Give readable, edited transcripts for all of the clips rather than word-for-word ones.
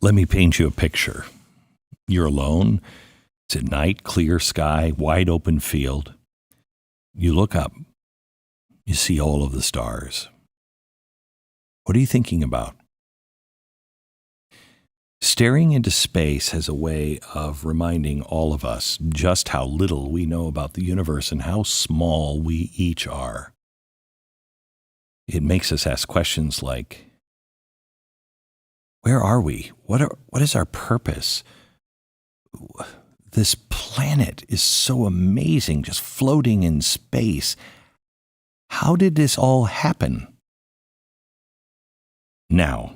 Let me paint you a picture. You're alone. It's at night, clear sky, wide open field. You look up. You see all of the stars. What are you thinking about? Staring into space has a way of reminding all of us just how little we know about the universe and how small we each are. It makes us ask questions like, where are we? What is our purpose? This planet is so amazing, just floating in space. How did this all happen? Now,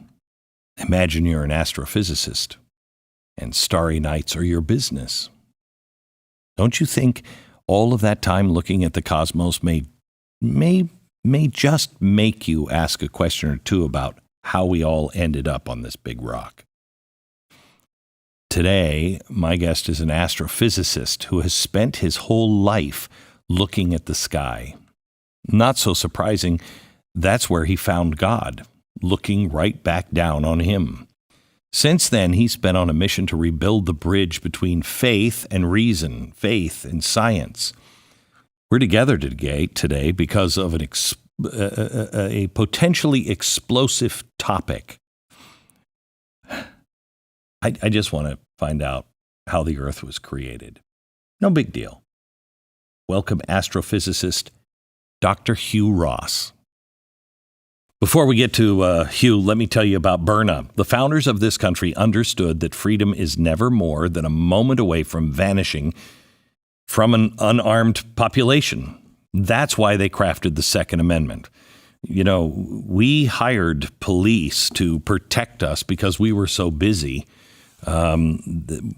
imagine you're an astrophysicist and starry nights are your business. Don't you think all of that time looking at the cosmos may just make you ask a question or two about how we all ended up on this big rock? Today, my guest is an astrophysicist who has spent his whole life looking at the sky. Not so surprising, that's where he found God, looking right back down on him. Since then, he's been on a mission to rebuild the bridge between faith and reason, faith and science. We're together today because of a potentially explosive topic. I just want to find out how the Earth was created. No big deal. Welcome, astrophysicist Dr. Hugh Ross. Before we get to Hugh, let me tell you about Burna. The founders of this country understood that freedom is never more than a moment away from vanishing from an unarmed population. That's why they crafted the Second Amendment. You know, we hired police to protect us because we were so busy.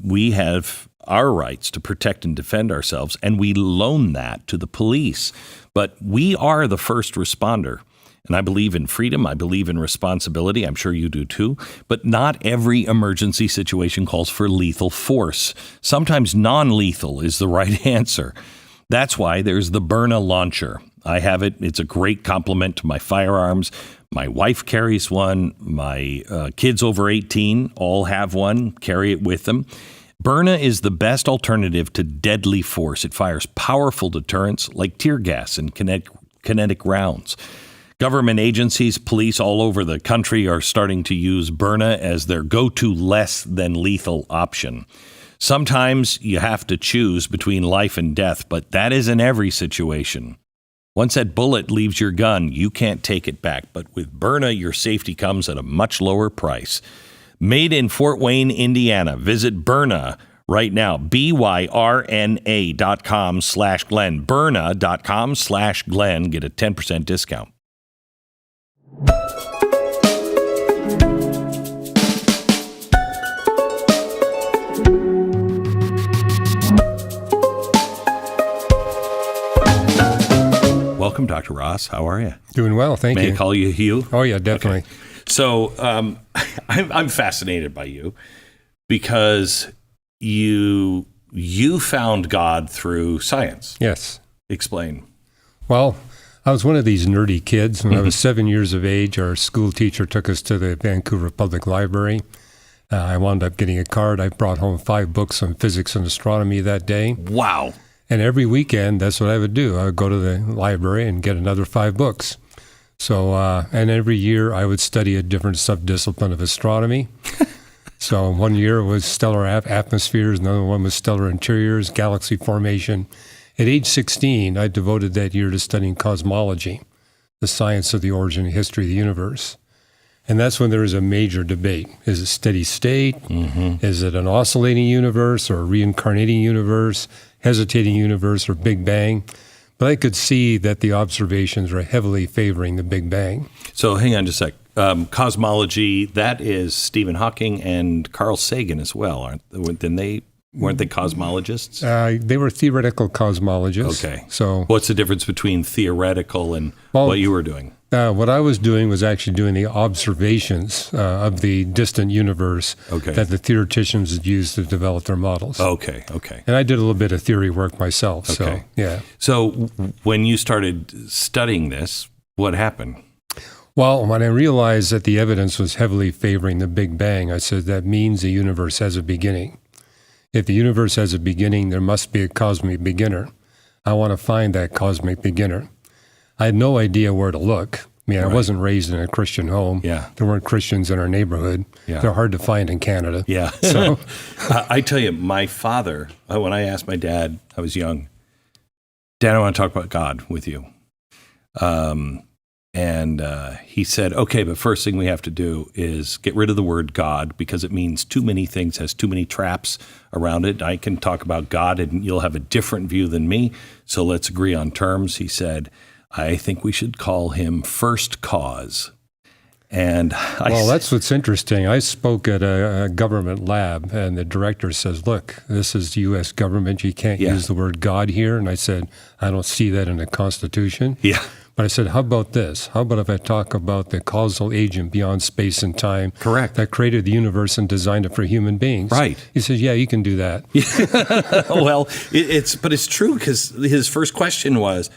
We have our rights to protect and defend ourselves, and we loan that to the police. But we are the first responder. And I believe in freedom. I believe in responsibility. I'm sure you do too. But not every emergency situation calls for lethal force. Sometimes non-lethal is the right answer. That's why there's the Burna launcher. I have it. It's a great complement to my firearms. My wife carries one. My kids over 18 all have one, carry it with them. Burna is the best alternative to deadly force. It fires powerful deterrents like tear gas and kinetic rounds. Government agencies, police all over the country are starting to use Burna as their go-to less than lethal option. Sometimes you have to choose between life and death, but that isn't every situation. Once that bullet leaves your gun, you can't take it back. But with Burna, your safety comes at a much lower price. Made in Fort Wayne, Indiana. Visit Burna right now. BYRNA.com/Glenn. Burna.com/Glenn. Get a 10% discount. Welcome, Dr. Ross. How are you? Doing well, thank you. May I call you Hugh? Oh, yeah, definitely. Okay. So I'm fascinated by you because you found God through science. Yes. Explain. Well, I was one of these nerdy kids. When I was 7 years of age, our school teacher took us to the Vancouver Public Library. I wound up getting a card. I brought home 5 books on physics and astronomy that day. Wow. And every weekend, that's what I would do. I would go to the library and get another 5 books. So, and every year I would study a different subdiscipline of astronomy. So one year was stellar atmospheres, another one was stellar interiors, galaxy formation. At age 16, I devoted that year to studying cosmology, the science of the origin and history of the universe. And that's when there is a major debate. Is it steady state? Mm-hmm. Is it an oscillating universe or a reincarnating universe, hesitating universe, or Big Bang? But I could see that the observations were heavily favoring the Big Bang. So hang on just a sec. Cosmology, that is Stephen Hawking and Carl Sagan as well, weren't they cosmologists? They were theoretical cosmologists. Okay. So what's the difference between theoretical and what you were doing? What I was doing was actually doing the observations of the distant universe that the theoreticians had used to develop their models. Okay. And I did a little bit of theory work myself. Okay. So, yeah. So when you started studying this, what happened? Well, when I realized that the evidence was heavily favoring the Big Bang, I said that means the universe has a beginning. If the universe has a beginning, there must be a cosmic beginner. I want to find that cosmic beginner. I had no idea where to look. I mean, I wasn't raised in a Christian home. Yeah. There weren't Christians in our neighborhood. Yeah. They're hard to find in Canada. Yeah. So I tell you, my father, when I asked my dad, I was young, Dad, I want to talk about God with you. And he said, okay, but first thing we have to do is get rid of the word God because it means too many things, has too many traps around it. I can talk about God and you'll have a different view than me. So let's agree on terms. He said, I think we should call him First Cause. And that's what's interesting. I spoke at a government lab, and the director says, look, this is the U.S. government. You can't use the word God here. And I said, I don't see that in the Constitution. Yeah. But I said, how about this? How about if I talk about the causal agent beyond space and time? Correct. That created the universe and designed it for human beings. Right. He says, yeah, you can do that. Well, it's true because his first question was,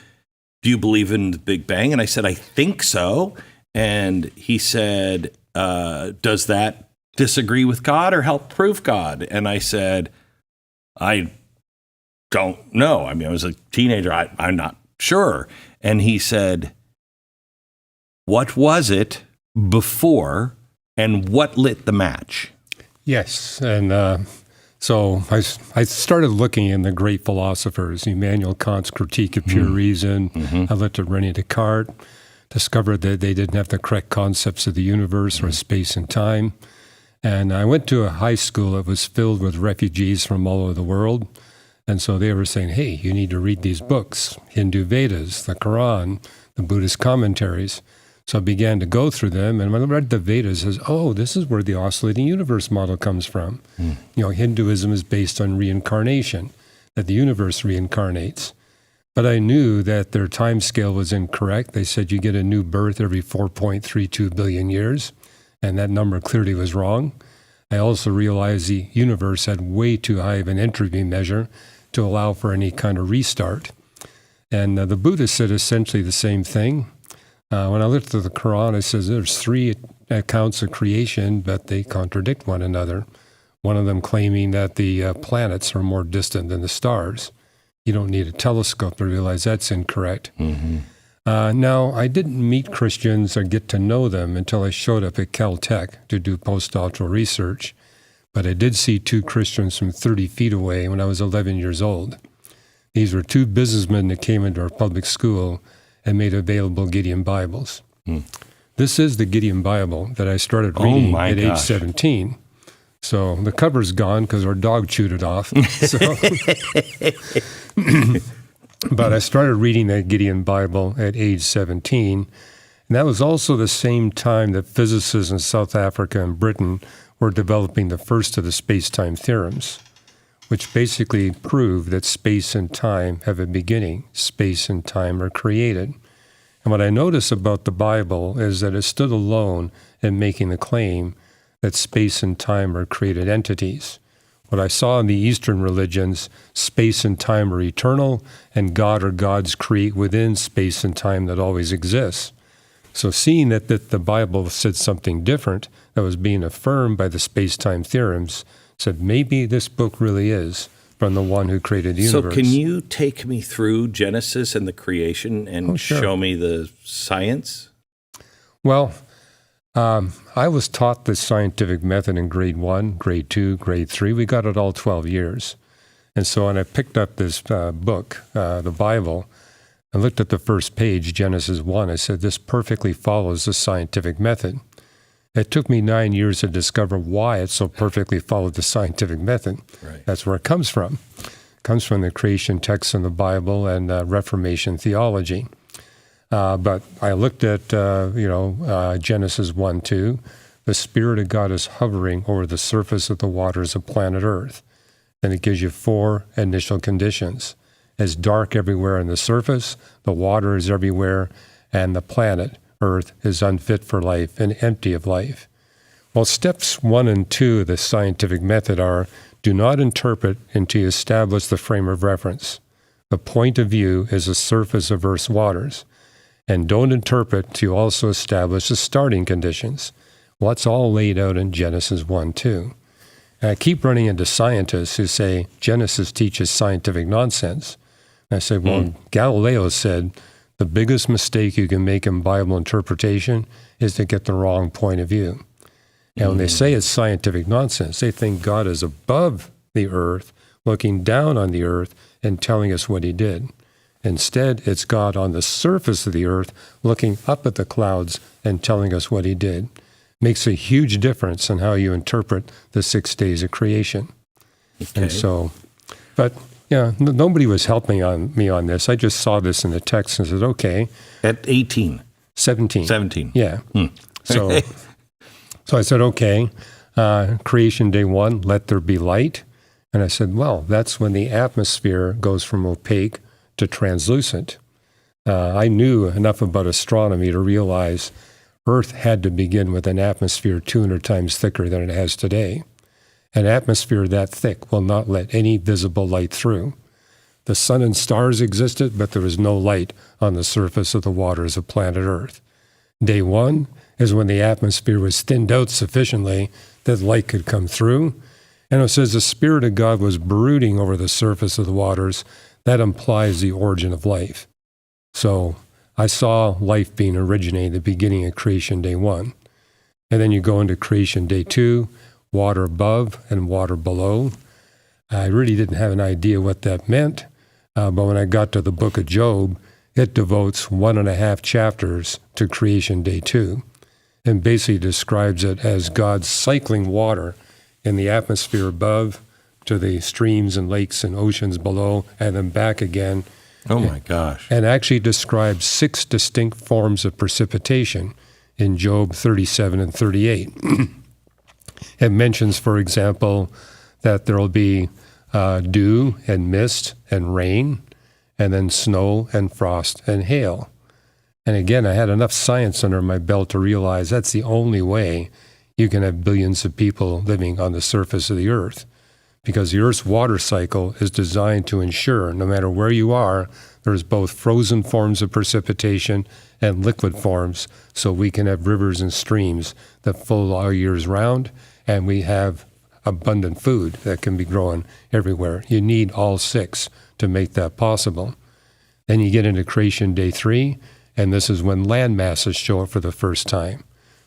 do you believe in the Big Bang? And I said, I think so. And he said, does that disagree with God or help prove God? And I said, I don't know. I mean, I was a teenager. I'm not sure. And he said, what was it before and what lit the match? Yes. And so I started looking in the great philosophers, Immanuel Kant's Critique of Pure Reason. I looked at René Descartes, discovered that they didn't have the correct concepts of the universe or space and time. And I went to a high school that was filled with refugees from all over the world. And so they were saying, hey, you need to read these books, Hindu Vedas, the Quran, the Buddhist commentaries. So I began to go through them. And when I read the Vedas, I says, oh, this is where the oscillating universe model comes from. Hinduism is based on reincarnation, that the universe reincarnates. But I knew that their time scale was incorrect. They said you get a new birth every 4.32 billion years, and that number clearly was wrong. I also realized the universe had way too high of an entropy measure to allow for any kind of restart. And the Buddha said essentially the same thing. When I looked at the Quran, it says there's 3 accounts of creation, but they contradict one another. One of them claiming that the planets are more distant than the stars. You don't need a telescope to realize that's incorrect. Now, I didn't meet Christians or get to know them until I showed up at Caltech to do postdoctoral research. But I did see 2 Christians from 30 feet away when I was 11 years old. These were 2 businessmen that came into our public school and made available Gideon Bibles. This is the Gideon Bible that I started reading at age 17. So the cover's gone because our dog chewed it off. But I started reading that Gideon Bible at age 17. And that was also the same time that physicists in South Africa and Britain were developing the first of the space-time theorems, which basically prove that space and time have a beginning. Space and time are created. And what I notice about the Bible is that it stood alone in making the claim that space and time are created entities. What I saw in the Eastern religions, space and time are eternal, and God or gods create within space and time that always exists. So seeing that the Bible said something different that was being affirmed by the space-time theorems, said maybe this book really is from the one who created the universe. So can you take me through Genesis and the creation and show me the science? Well, I was taught the scientific method in grade 1, grade 2, grade 3. We got it all 12 years. And so when I picked up this book, the Bible, and looked at the first page, Genesis 1, I said, this perfectly follows the scientific method. It took me 9 years to discover why it so perfectly followed the scientific method. Right. That's where it comes from. It comes from the creation texts in the Bible and Reformation theology. But I looked at, Genesis 1:2. The Spirit of God is hovering over the surface of the waters of planet Earth. Then it gives you 4 initial conditions. It's dark everywhere on the surface, the water is everywhere, and the planet, Earth, is unfit for life and empty of life. Well, steps 1 and 2 of the scientific method are, do not interpret until you establish the frame of reference. The point of view is the surface of Earth's waters. And don't interpret to also establish the starting conditions. Well, it's all laid out in Genesis 1-2. And I keep running into scientists who say Genesis teaches scientific nonsense. And I say, well, Galileo said the biggest mistake you can make in Bible interpretation is to get the wrong point of view. And when they say it's scientific nonsense, they think God is above the earth, looking down on the earth and telling us what he did. Instead, it's God on the surface of the earth, looking up at the clouds and telling us what he did. Makes a huge difference in how you interpret the 6 days of creation. Okay. And so, but yeah, nobody was helping me on this. I just saw this in the text and said, okay. At 18? 17. 17. Yeah. So I said, okay, creation day 1, let there be light. And I said, well, that's when the atmosphere goes from opaque to translucent. I knew enough about astronomy to realize Earth had to begin with an atmosphere 200 times thicker than it has today. An atmosphere that thick will not let any visible light through. The sun and stars existed, but there was no light on the surface of the waters of planet Earth. Day 1 is when the atmosphere was thinned out sufficiently that light could come through. And it says the Spirit of God was brooding over the surface of the waters. That implies the origin of life. So I saw life being originated at the beginning of creation day 1. And then you go into creation day 2, water above and water below. I really didn't have an idea what that meant. But when I got to the book of Job, it devotes 1.5 chapters to creation day 2 and basically describes it as God cycling water in the atmosphere above to the streams and lakes and oceans below and then back again. Oh, my gosh. And actually describes 6 distinct forms of precipitation in Job 37 and 38. It mentions, for example, that there will be dew and mist and rain, and then snow and frost and hail. And again, I had enough science under my belt to realize that's the only way you can have billions of people living on the surface of the earth. Because the Earth's water cycle is designed to ensure, no matter where you are, there's both frozen forms of precipitation and liquid forms, so we can have rivers and streams that flow all years round, and we have abundant food that can be grown everywhere. You need all 6 to make that possible. Then you get into creation day 3, and this is when land masses show up for the first time,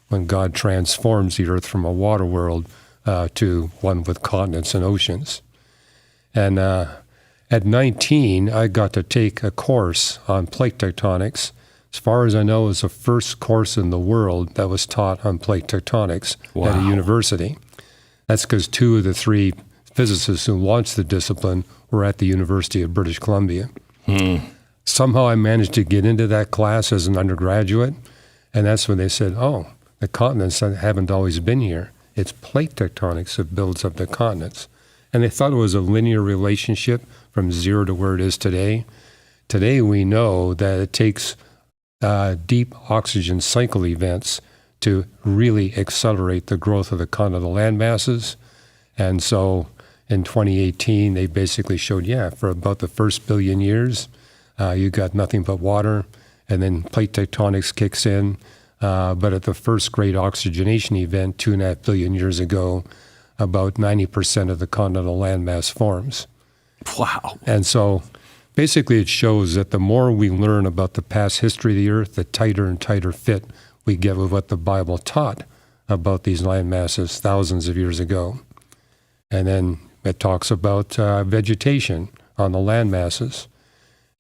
when God transforms the earth from a water world to one with continents and oceans. And at 19, I got to take a course on plate tectonics. As far as I know, it was the first course in the world that was taught on plate tectonics at a university. That's because 2 of the 3 physicists who launched the discipline were at the University of British Columbia. Somehow I managed to get into that class as an undergraduate, and that's when they said, oh, the continents haven't always been here. It's plate tectonics that builds up the continents. And they thought it was a linear relationship from 0 to where it is today. Today we know that it takes deep oxygen cycle events to really accelerate the growth of the continental land masses. And so in 2018, they basically showed, for about the first billion years, you got nothing but water, and then plate tectonics kicks in. But at the first great oxygenation event 2.5 billion years ago, about 90% of the continental landmass forms. Wow. And so basically it shows that the more we learn about the past history of the earth, the tighter and tighter fit we get with what the Bible taught about these land masses thousands of years ago. And then it talks about vegetation on the land masses.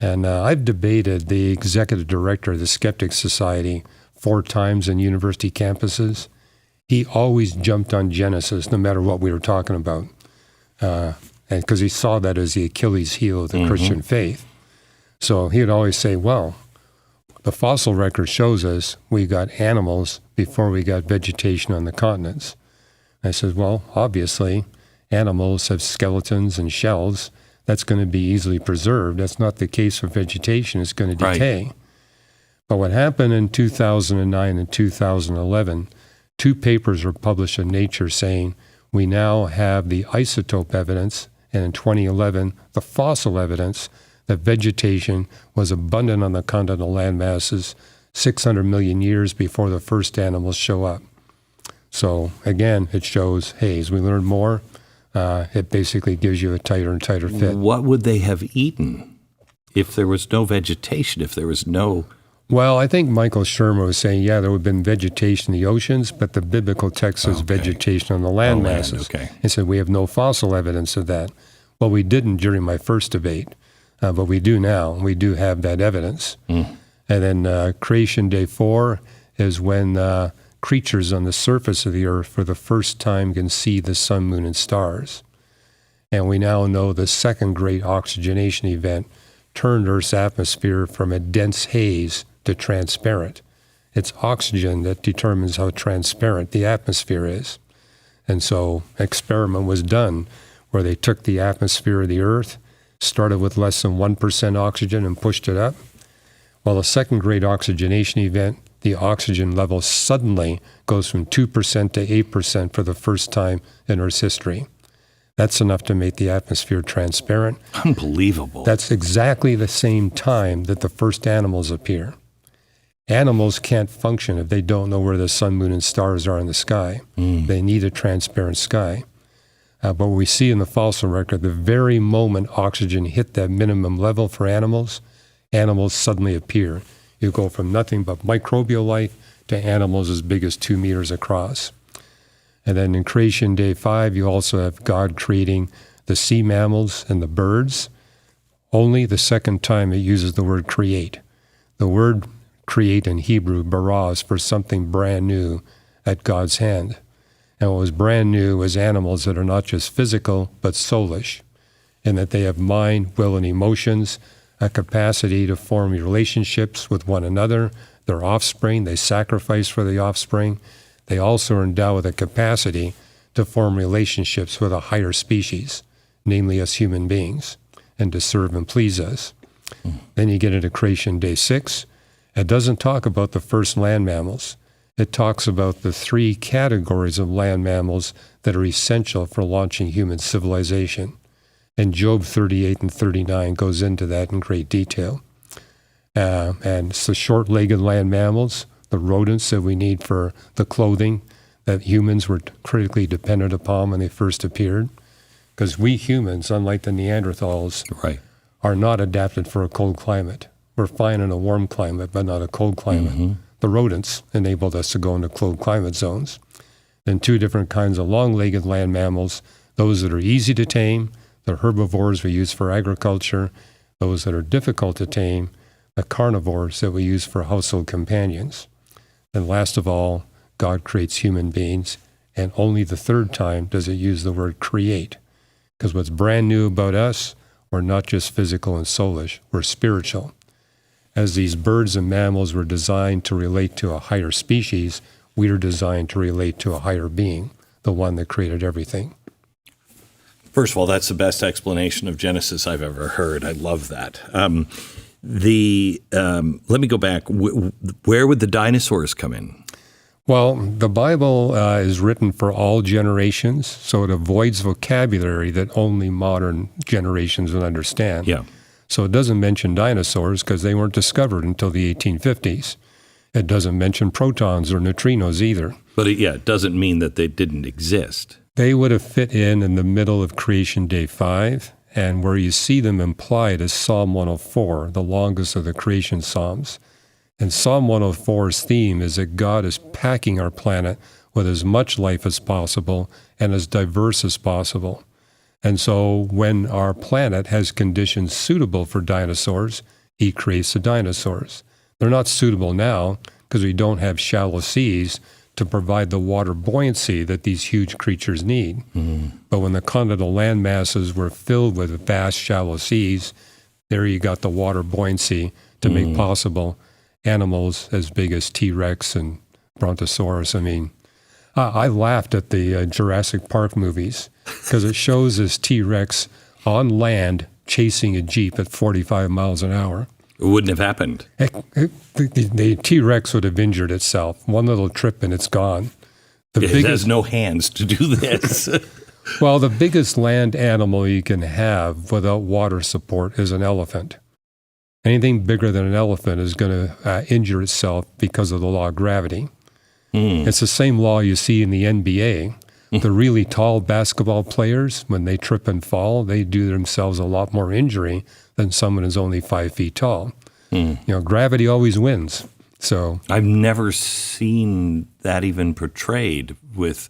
And I've debated the executive director of the Skeptic Society 4 times in university campuses. He always jumped on Genesis no matter what we were talking about. And because he saw that as the Achilles heel of the Christian faith. So he would always say, well, the fossil record shows us we got animals before we got vegetation on the continents. I said, well, obviously, animals have skeletons and shells. That's going to be easily preserved. That's not the case for vegetation. It's going to decay. Right. But what happened in 2009 and 2011, 2 papers were published in Nature saying we now have the isotope evidence, and in 2011, the fossil evidence that vegetation was abundant on the continental landmasses 600 million years before the first animals show up. So again, it shows, hey, as we learn more, it basically gives you a tighter and tighter fit. What would they have eaten if there was no vegetation, if there was no... Well, I think Michael Shermer was saying, yeah, there would have been vegetation in the oceans, but the biblical text says vegetation on the land masses. He said we have no fossil evidence of that. Well, we didn't during my first debate, but we do now. We do have that evidence. And then Creation Day 4 is when creatures on the surface of the earth for the first time can see the sun, moon, and stars. And we now know the second great oxygenation event turned Earth's atmosphere from a dense haze to transparent. It's oxygen that determines how transparent the atmosphere is. And so an experiment was done where they took the atmosphere of the Earth, started with less than 1% oxygen and pushed it up. Well, the second great oxygenation event, the oxygen level suddenly goes from 2% to 8% for the first time in Earth's history. That's enough to make the atmosphere transparent. Unbelievable. That's exactly the same time that the first animals appear. Animals can't function if they don't know where the sun, moon, and stars are in the sky. They need a transparent sky. But what we see in the fossil record, the very moment oxygen hit that minimum level for animals, animals suddenly appear. You go from nothing but microbial life to animals as big as 2 meters across. And then in Creation Day 5, you also have God creating the sea mammals and the birds. Only the second time it uses the word create. The word create in Hebrew, bara, is for something brand new at God's hand. And what was brand new was animals that are not just physical, but soulish, in that they have mind, will, and emotions, a capacity to form relationships with one another, their offspring. They sacrifice for the offspring. They also are endowed with a capacity to form relationships with a higher species, namely us human beings, and to serve and please us. Then you get into Creation Day 6. It doesn't talk about the first land mammals. It talks about the 3 categories of land mammals that are essential for launching human civilization. And Job 38 and 39 goes into that in great detail. And it's the short-legged land mammals, the rodents that we need for the clothing that humans were critically dependent upon when they first appeared. Because we humans, unlike the Neanderthals, are not adapted for a cold climate. We're fine in a warm climate, but not a cold climate. The rodents enabled us to go into cold climate zones. Then 2 different kinds of long-legged land mammals, those that are easy to tame, the herbivores we use for agriculture, those that are difficult to tame, the carnivores that we use for household companions. And last of all, God creates human beings, and only the third time does it use the word create. Because what's brand new about us, we're not just physical and soulish, we're spiritual. As these birds and mammals were designed to relate to a higher species, we are designed to relate to a higher being, the one that created everything. First of all, that's the best explanation of Genesis I've ever heard. I love that. Let me go back. Where would the dinosaurs come in? Well, the Bible is written for all generations, so it avoids vocabulary that only modern generations would understand. Yeah. So it doesn't mention dinosaurs because they weren't discovered until the 1850s. It doesn't mention protons or neutrinos either. But it doesn't mean that they didn't exist. They would have fit in the middle of Creation Day 5, and where you see them implied is Psalm 104, the longest of the creation psalms. And Psalm 104's theme is that God is packing our planet with as much life as possible and as diverse as possible. And so when our planet has conditions suitable for dinosaurs, he creates the dinosaurs. They're not suitable now because we don't have shallow seas to provide the water buoyancy that these huge creatures need. But when the continental land masses were filled with vast shallow seas, there you got the water buoyancy to make possible animals as big as T-Rex and Brontosaurus. I mean, I laughed at the Jurassic Park movies because it shows this T-Rex on land chasing a Jeep at 45 miles an hour. It wouldn't have happened. The T-Rex would have injured itself. One little trip and it's gone. It has no hands to do this. Well, the biggest land animal you can have without water support is an elephant. Anything bigger than an elephant is going to injure itself because of the law of gravity. It's the same law you see in the NBA. The really tall basketball players, when they trip and fall, they do themselves a lot more injury than someone who's only 5 feet tall. Gravity always wins. So I've never seen that even portrayed with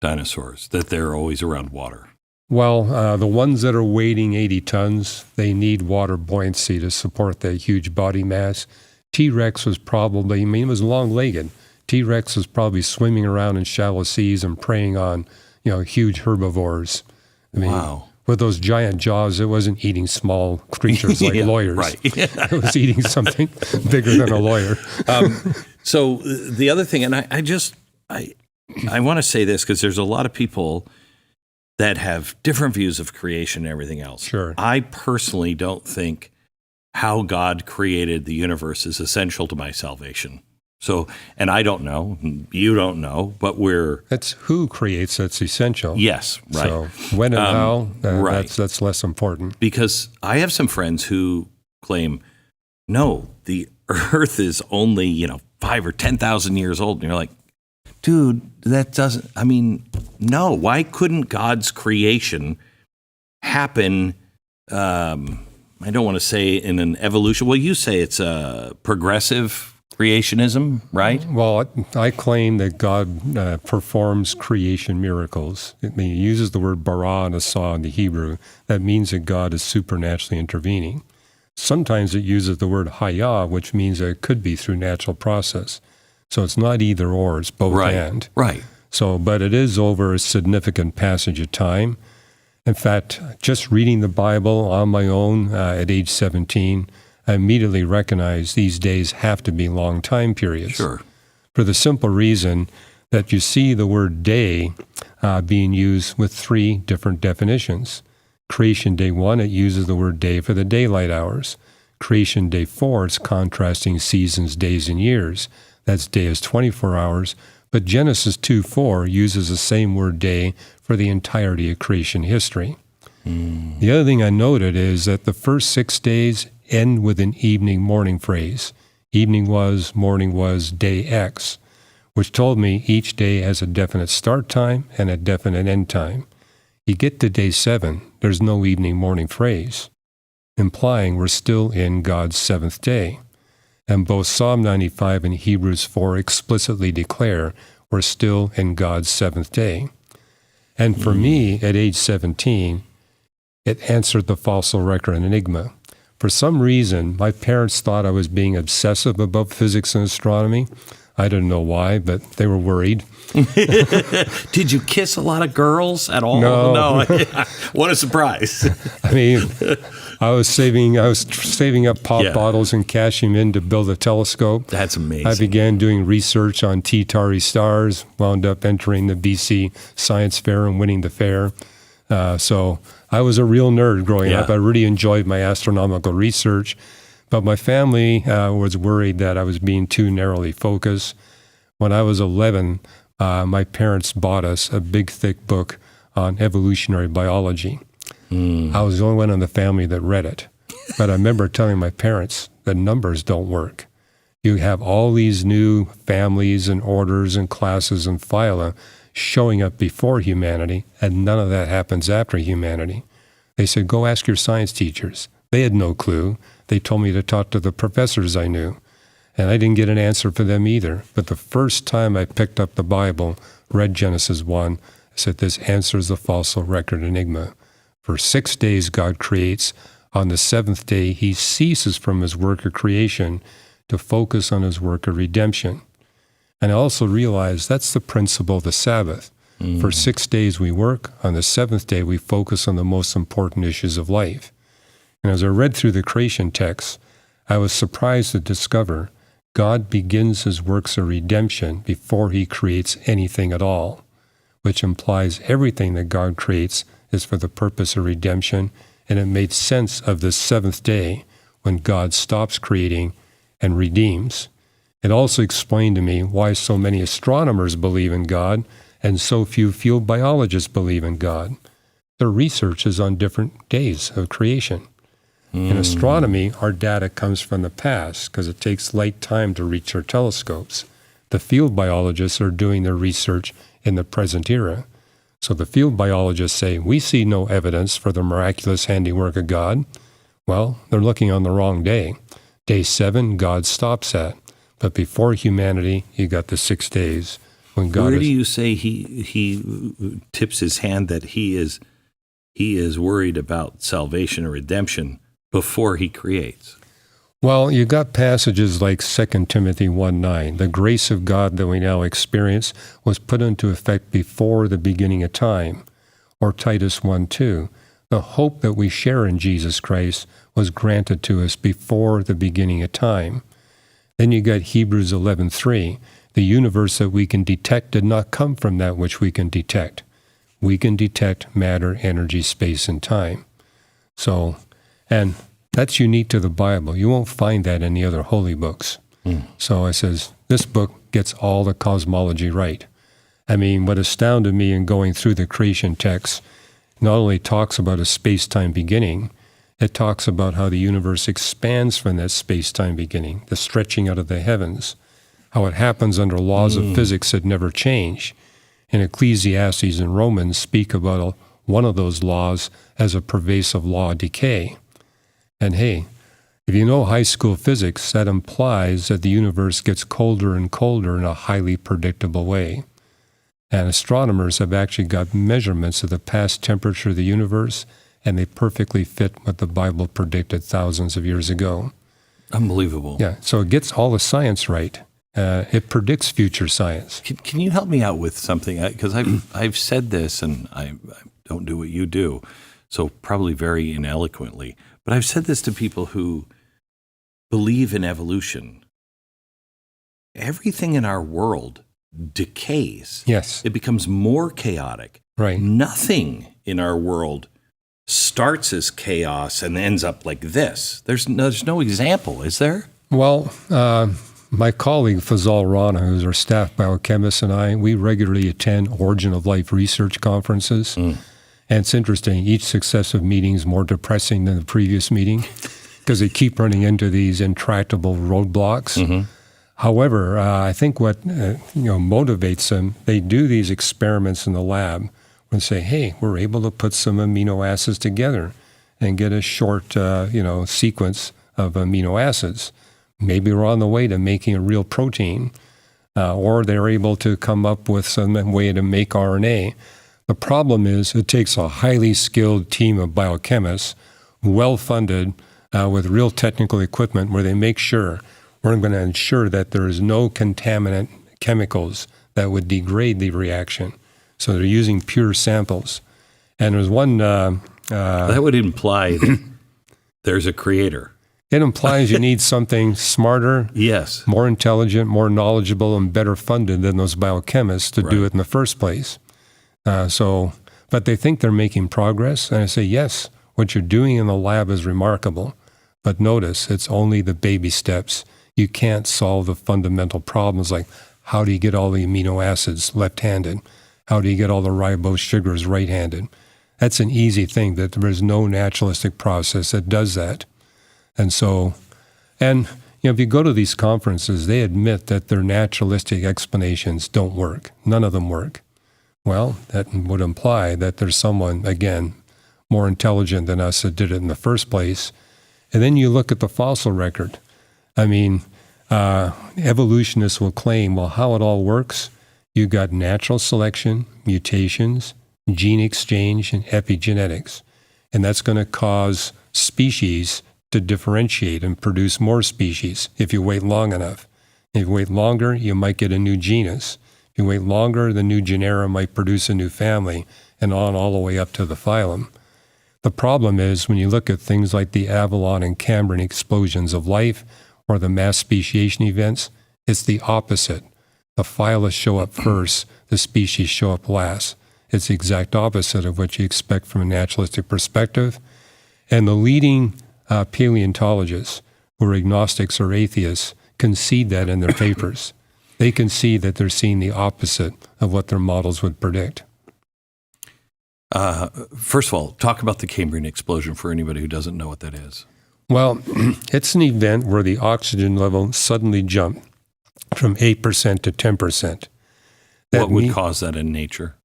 dinosaurs, that they're always around water. Well, the ones that are weighing 80 tons, they need water buoyancy to support that huge body mass. T-Rex was probably, it was long-legged. T-Rex was probably swimming around in shallow seas and preying on, huge herbivores. Wow. With those giant jaws, it wasn't eating small creatures like lawyers. Right. It was eating something bigger than a lawyer. So the other thing, and I want to say this because there's a lot of people that have different views of creation and everything else. Sure. I personally don't think how God created the universe is essential to my salvation. So, and I don't know, you don't know, but That's who creates that's essential. Yes, right. So when and how, right. that's less important. Because I have some friends who claim, no, the earth is only, 5 or 10,000 years old. And you're like, dude, that doesn't, no, why couldn't God's creation happen? I don't want to say in an evolution. Well, you say it's a progressive creationism, right? Well, I claim that God performs creation miracles. He uses the word bara and asa in the Hebrew. That means that God is supernaturally intervening. Sometimes it uses the word haya, which means that it could be through natural process. So it's not either or, it's both and. Right. So, but it is over a significant passage of time. In fact, just reading the Bible on my own at age 17, I immediately recognized these days have to be long time periods. Sure. For the simple reason that you see the word day being used with 3 different definitions. Creation day 1, it uses the word day for the daylight hours. Creation day 4, it's contrasting seasons, days, and years. That's day is 24 hours. But Genesis 2:4 uses the same word day for the entirety of creation history. The other thing I noted is that the first 6 days end with an evening-morning phrase. Evening was, morning was, day X, which told me each day has a definite start time and a definite end time. You get to day 7, there's no evening-morning phrase, implying we're still in God's 7th day. And both Psalm 95 and Hebrews 4 explicitly declare we're still in God's 7th day. And for me, at age 17, it answered the fossil record enigma. For some reason, my parents thought I was being obsessive about physics and astronomy. I didn't know why, but they were worried. Did you kiss a lot of girls at all? No. What a surprise. I was saving up pop bottles and cashing them in to build a telescope. That's amazing. I began doing research on T-Tauri stars, wound up entering the BC Science Fair and winning the fair. So I was a real nerd growing up. I really enjoyed my astronomical research, but my family was worried that I was being too narrowly focused. When I was 11, my parents bought us a big, thick book on evolutionary biology. I was the only one in the family that read it. But I remember telling my parents that numbers don't work. You have all these new families and orders and classes and phyla showing up before humanity, and none of that happens after humanity. They said, go ask your science teachers. They had no clue. They told me to talk to the professors I knew. And I didn't get an answer for them either. But the first time I picked up the Bible, read Genesis 1, I said, this answers the fossil record enigma. For 6 days God creates. On the 7th day, he ceases from his work of creation to focus on his work of redemption. And I also realized that's the principle of the Sabbath. For 6 days we work. On the 7th day, we focus on the most important issues of life. And as I read through the creation texts, I was surprised to discover God begins his works of redemption before he creates anything at all, which implies everything that God creates is for the purpose of redemption, and it made sense of the 7th day when God stops creating and redeems. It also explained to me why so many astronomers believe in God and so few field biologists believe in God. Their research is on different days of creation. In astronomy, our data comes from the past because it takes light time to reach our telescopes. The field biologists are doing their research in the present era. So the field biologists say, we see no evidence for the miraculous handiwork of God. Well, they're looking on the wrong day. Day 7, God stops at. But before humanity, you got the 6 days when God. Where do you say he tips his hand that he is worried about salvation or redemption before he creates? Well, you got passages like 2 Timothy 1:9. The grace of God that we now experience was put into effect before the beginning of time. Or Titus 1:2. The hope that we share in Jesus Christ was granted to us before the beginning of time. Then you got Hebrews 11:3. The universe that we can detect did not come from that which we can detect. We can detect matter, energy, space, and time. So, and that's unique to the Bible. You won't find that in the other holy books. So it says, this book gets all the cosmology right. I mean, what astounded me in going through the creation text not only talks about a space-time beginning, it talks about how the universe expands from that space-time beginning, the stretching out of the heavens, how it happens under laws of physics that never change. And Ecclesiastes and Romans speak about one of those laws as a pervasive law of decay. And hey, if you know high school physics, that implies that the universe gets colder and colder in a highly predictable way. And astronomers have actually got measurements of the past temperature of the universe, and they perfectly fit what the Bible predicted thousands of years ago. Unbelievable. Yeah, so it gets all the science right. It predicts future science. Can you help me out with something? Because I've said this, and I don't do what you do, so probably very ineloquently. But I've said this to people who believe in evolution. Everything in our world decays. Yes. It becomes more chaotic. Right. Nothing in our world starts as chaos and ends up like this. There's no example, is there? Well, my colleague Fazal Rana, who's our staff biochemist, and I, we regularly attend Origin of Life research conferences. And it's interesting. Each successive meeting is more depressing than the previous meeting because they keep running into these intractable roadblocks. However, I think what motivates them, they do these experiments in the lab and say, hey, we're able to put some amino acids together and get a short sequence of amino acids. Maybe we're on the way to making a real protein, or they're able to come up with some way to make RNA. The problem is it takes a highly skilled team of biochemists, well-funded, with real technical equipment where they make sure we're going to ensure that there is no contaminant chemicals that would degrade the reaction. So they're using pure samples. And there's one... that would imply that there's a creator. It implies you need something smarter, yes, more intelligent, more knowledgeable, and better funded than those biochemists to do it in the first place. But they think they're making progress. And I say, yes, what you're doing in the lab is remarkable. But notice, it's only the baby steps. You can't solve the fundamental problems like how do you get all the amino acids left-handed? How do you get all the ribose sugars right-handed? That's an easy thing, that there is no naturalistic process that does that. And so, if you go to these conferences, they admit that their naturalistic explanations don't work. None of them work. Well, that would imply that there's someone, again, more intelligent than us that did it in the first place. And then you look at the fossil record. I mean, evolutionists will claim, well, how it all works, you got natural selection, mutations, gene exchange, and epigenetics. And that's going to cause species to differentiate and produce more species if you wait long enough. If you wait longer, you might get a new genus. If you wait longer, the new genera might produce a new family, and on all the way up to the phylum. The problem is when you look at things like the Avalon and Cambrian explosions of life or the mass speciation events, it's the opposite. The phyla show up first, the species show up last. It's the exact opposite of what you expect from a naturalistic perspective. And the leading paleontologists, who are agnostics or atheists, concede that in their papers. they can see that they're seeing the opposite of what their models would predict. First of all, talk about the Cambrian explosion for anybody who doesn't know what that is. Well, it's an event where the oxygen level suddenly jumped from 8% to 10%. What would cause that in nature?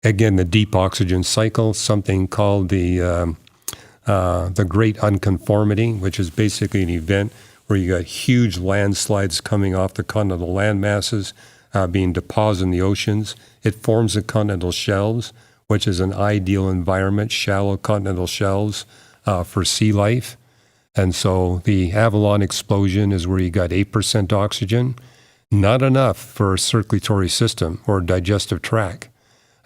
Again, the deep oxygen cycle, something called the Great Unconformity, which is basically an event where you got huge landslides coming off the continental land masses being deposited in the oceans. It forms the continental shelves, which is an ideal environment, shallow continental shelves for sea life. And so the Avalon explosion is where you got 8% oxygen, not enough for a circulatory system or digestive tract,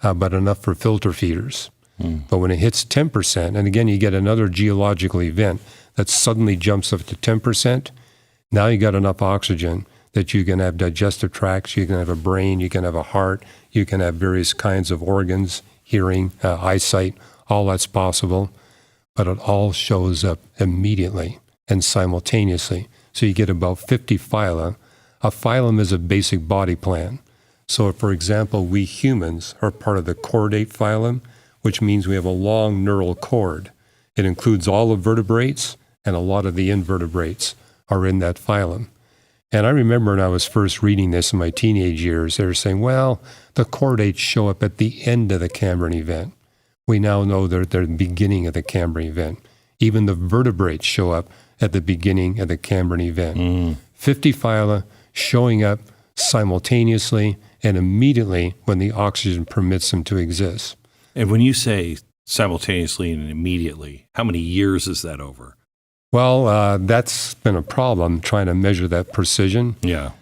but enough for filter feeders. But when it hits 10%, and again, you get another geological event that suddenly jumps up to 10%, now you got enough oxygen that you can have digestive tracts, you can have a brain, you can have a heart, you can have various kinds of organs, hearing, eyesight, all that's possible. But it all shows up immediately and simultaneously. So you get about 50 phyla. A phylum is a basic body plan. So, for example, we humans are part of the chordate phylum, which means we have a long neural cord. It includes all the vertebrates, and a lot of the invertebrates are in that phylum. And I remember when I was first reading this in my teenage years, they were saying, well, the chordates show up at the end of the Cambrian event. We now know they're at the beginning of the Cambrian event. Even the vertebrates show up at the beginning of the Cambrian event. 50 phyla showing up simultaneously and immediately when the oxygen permits them to exist. And when you say simultaneously and immediately, how many years is that over? Well, that's been a problem trying to measure that precision. Yeah.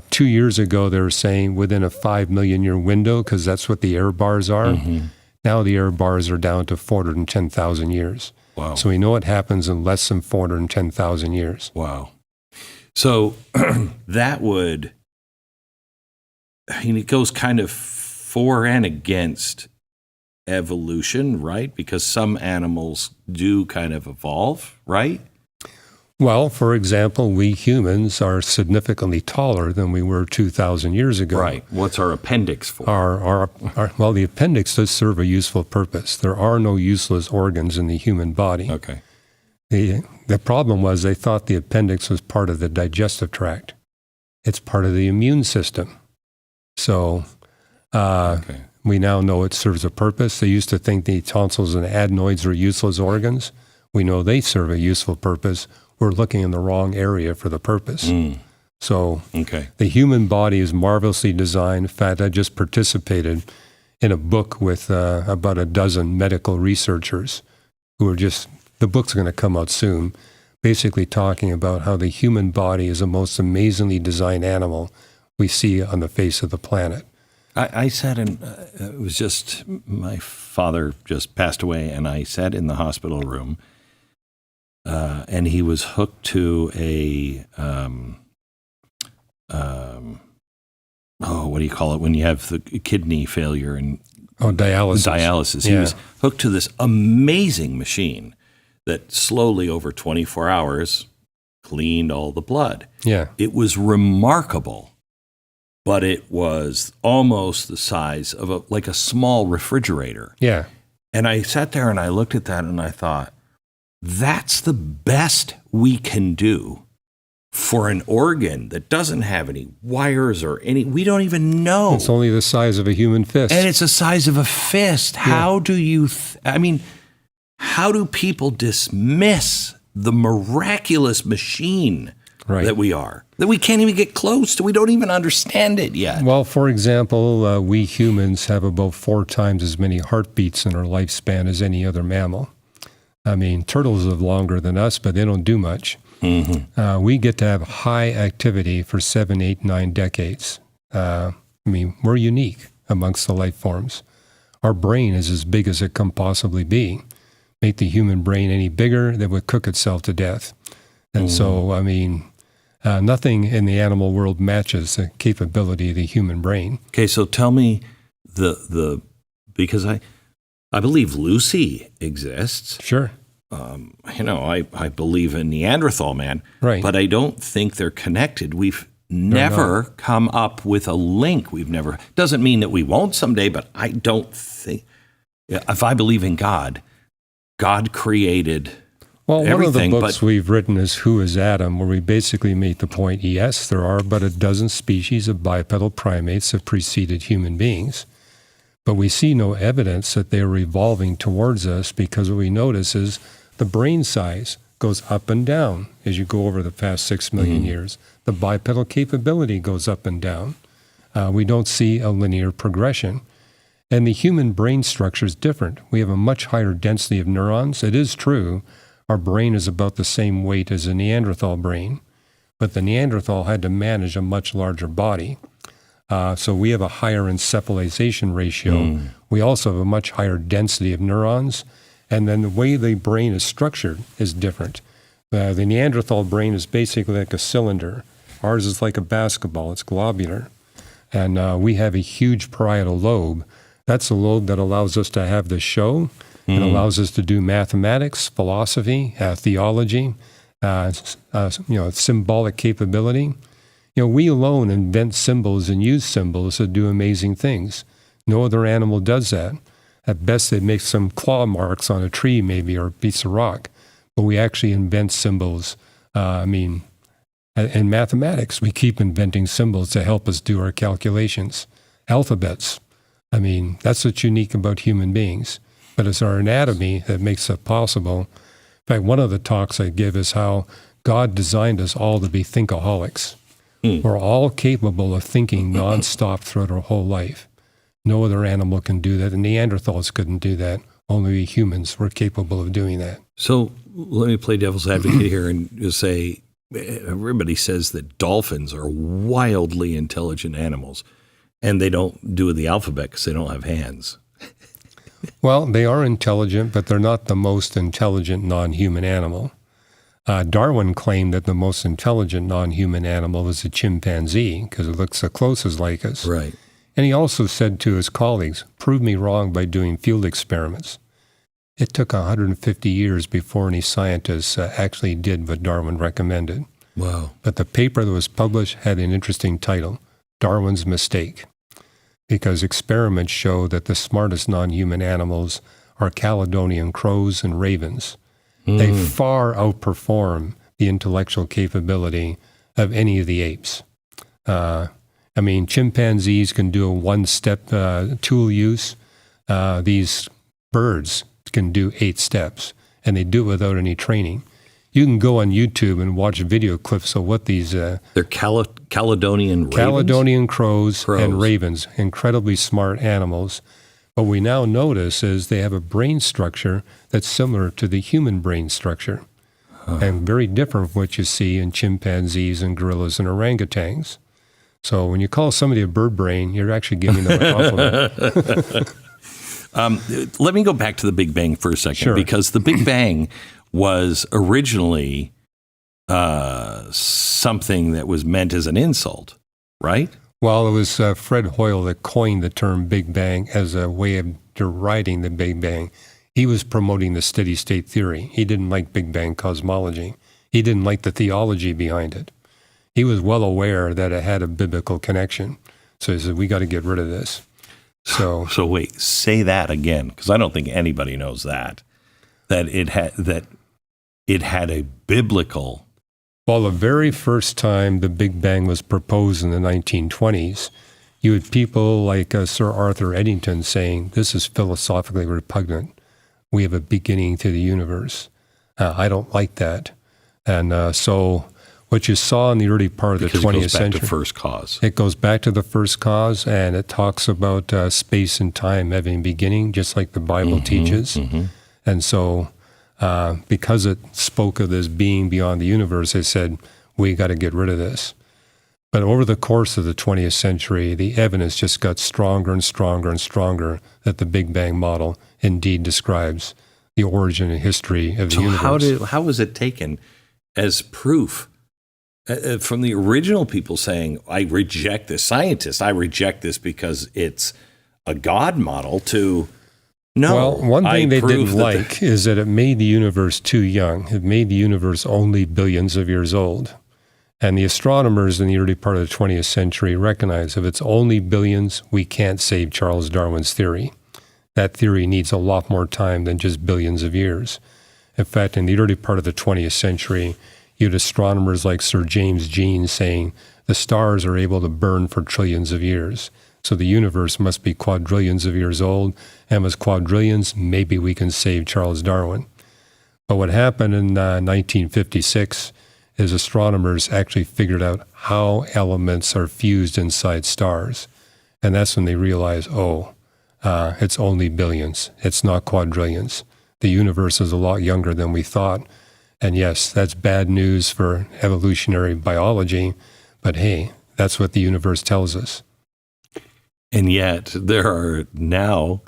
2 years ago, they were saying within a 5 million year window, because that's what the error bars are. Now the error bars are down to 410,000 years. Wow. So we know it happens in less than 410,000 years. Wow. So that would, I mean, it goes kind of for and against evolution, right? Because some animals do kind of evolve, right? Well, for example, we humans are significantly taller than we were 2,000 years ago. Right. What's our appendix for? Well, the appendix does serve a useful purpose. There are no useless organs in the human body. Okay. The problem was they thought the appendix was part of the digestive tract. It's part of the immune system. So we now know it serves a purpose. They used to think the tonsils and adenoids were useless organs. We know they serve a useful purpose. We're looking in the wrong area for the purpose. So the human body is marvelously designed. In fact, I just participated in a book with about a dozen medical researchers who are just, the book's going to come out soon, basically talking about how the human body is the most amazingly designed animal we see on the face of the planet. I sat in, it was just, my father just passed away, and I sat in the hospital room, and he was hooked to a, what do you call it when you have the kidney failure and dialysis. Dialysis. He was hooked to this amazing machine that slowly over 24 hours cleaned all the blood. Yeah. It was remarkable, but it was almost the size of like a small refrigerator. Yeah. And I sat there and I looked at that and I thought, that's the best we can do for an organ that doesn't have any wires or any, we don't even know. It's only the size of a human fist. And it's the size of a fist. Yeah. How do you, how do people dismiss the miraculous machine that we are, that we can't even get close to? We don't even understand it yet. Well, for example, we humans have about 4 times as many heartbeats in our lifespan as any other mammal. I mean, turtles live longer than us, but they don't do much. We get to have high activity for 7, 8, 9 decades. We're unique amongst the life forms. Our brain is as big as it can possibly be. Make the human brain any bigger, that would cook itself to death. And so, nothing in the animal world matches the capability of the human brain. Okay, so tell me because I believe Lucy exists. Sure. I believe in Neanderthal man, right? But I don't think they're connected. never come up with a link. We've never, doesn't mean that we won't someday, but I don't think, if I believe in God, God created everything. One of the books we've written is Who is Adam, where we basically make the point, yes, there are but a dozen species of bipedal primates that preceded human beings. But we see no evidence that they are evolving towards us, because what we notice is the brain size goes up and down as you go over the past 6 million years. The bipedal capability goes up and down. We don't see a linear progression. And the human brain structure is different. We have a much higher density of neurons. It is true, our brain is about the same weight as a Neanderthal brain, but the Neanderthal had to manage a much larger body. So we have a higher encephalization ratio. We also have a much higher density of neurons. And then the way the brain is structured is different. The Neanderthal brain is basically like a cylinder. Ours is like a basketball. It's globular. And we have a huge parietal lobe. That's a lobe that allows us to have the show. It allows us to do mathematics, philosophy, theology, symbolic capability. We alone invent symbols and use symbols to do amazing things. No other animal does that. At best, they make some claw marks on a tree, maybe, or a piece of rock. But we actually invent symbols. In mathematics, we keep inventing symbols to help us do our calculations. Alphabets. That's what's unique about human beings. But it's our anatomy that makes it possible. In fact, one of the talks I give is how God designed us all to be thinkaholics. We're all capable of thinking nonstop throughout our whole life. No other animal can do that. The Neanderthals couldn't do that. Only we humans were capable of doing that. So let me play devil's advocate here and just say, everybody says that dolphins are wildly intelligent animals, and they don't do the alphabet because they don't have hands. Well, they are intelligent, but they're not the most intelligent non-human animal. Darwin claimed that the most intelligent non-human animal was a chimpanzee because it looks the closest like us. Right. And he also said to his colleagues, prove me wrong by doing field experiments. It took 150 years before any scientists actually did what Darwin recommended. Wow. But the paper that was published had an interesting title, Darwin's Mistake, because experiments show that the smartest non-human animals are Caledonian crows and ravens. They far outperform the intellectual capability of any of the apes. Chimpanzees can do a one-step tool use. These birds can do 8 steps, and they do it without any training. You can go on YouTube and watch video clips of what these... They're Caledonian ravens? Caledonian crows and ravens, incredibly smart animals. What we now notice is they have a brain structure that's similar to the human brain structure, and very different from what you see in chimpanzees and gorillas and orangutans. So when you call somebody a bird brain, you're actually giving them a compliment. Let me go back to the Big Bang for a second, because the Big Bang was originally something that was meant as an insult, right? Well, it was Fred Hoyle that coined the term Big Bang as a way of deriding the Big Bang. He was promoting the steady state theory. He didn't like Big Bang cosmology. He didn't like the theology behind it. He was well aware that it had a biblical connection. So he said, we got to get rid of this. So wait, say that again, because I don't think anybody knows that it had a biblical. Well, the very first time the Big Bang was proposed in the 1920s, you had people like Sir Arthur Eddington saying, this is philosophically repugnant. We have a beginning to the universe. I don't like that. And so what you saw in the early part of the 20th century. It goes back to first cause. It goes back to the first cause, and it talks about space and time having a beginning, just like the Bible teaches. And so because it spoke of this being beyond the universe, they said, we got to get rid of this. But over the course of the 20th century, the evidence just got stronger and stronger and stronger that the Big Bang model indeed describes the origin and history of the universe. So how was it taken as proof from the original people saying, I reject this, scientists, I reject this because it's a God model, to no. Well, one thing they didn't like is that it made the universe too young. It made the universe only billions of years old. And the astronomers in the early part of the 20th century recognized if it's only billions, we can't save Charles Darwin's theory. That theory needs a lot more time than just billions of years. In fact, in the early part of the 20th century, you had astronomers like Sir James Jeans saying the stars are able to burn for trillions of years. So the universe must be quadrillions of years old, and with quadrillions, maybe we can save Charles Darwin. But what happened in 1956 is astronomers actually figured out how elements are fused inside stars. And that's when they realized, it's only billions. It's not quadrillions. The universe is a lot younger than we thought. And yes, that's bad news for evolutionary biology, but hey, that's what the universe tells us. And yet there are now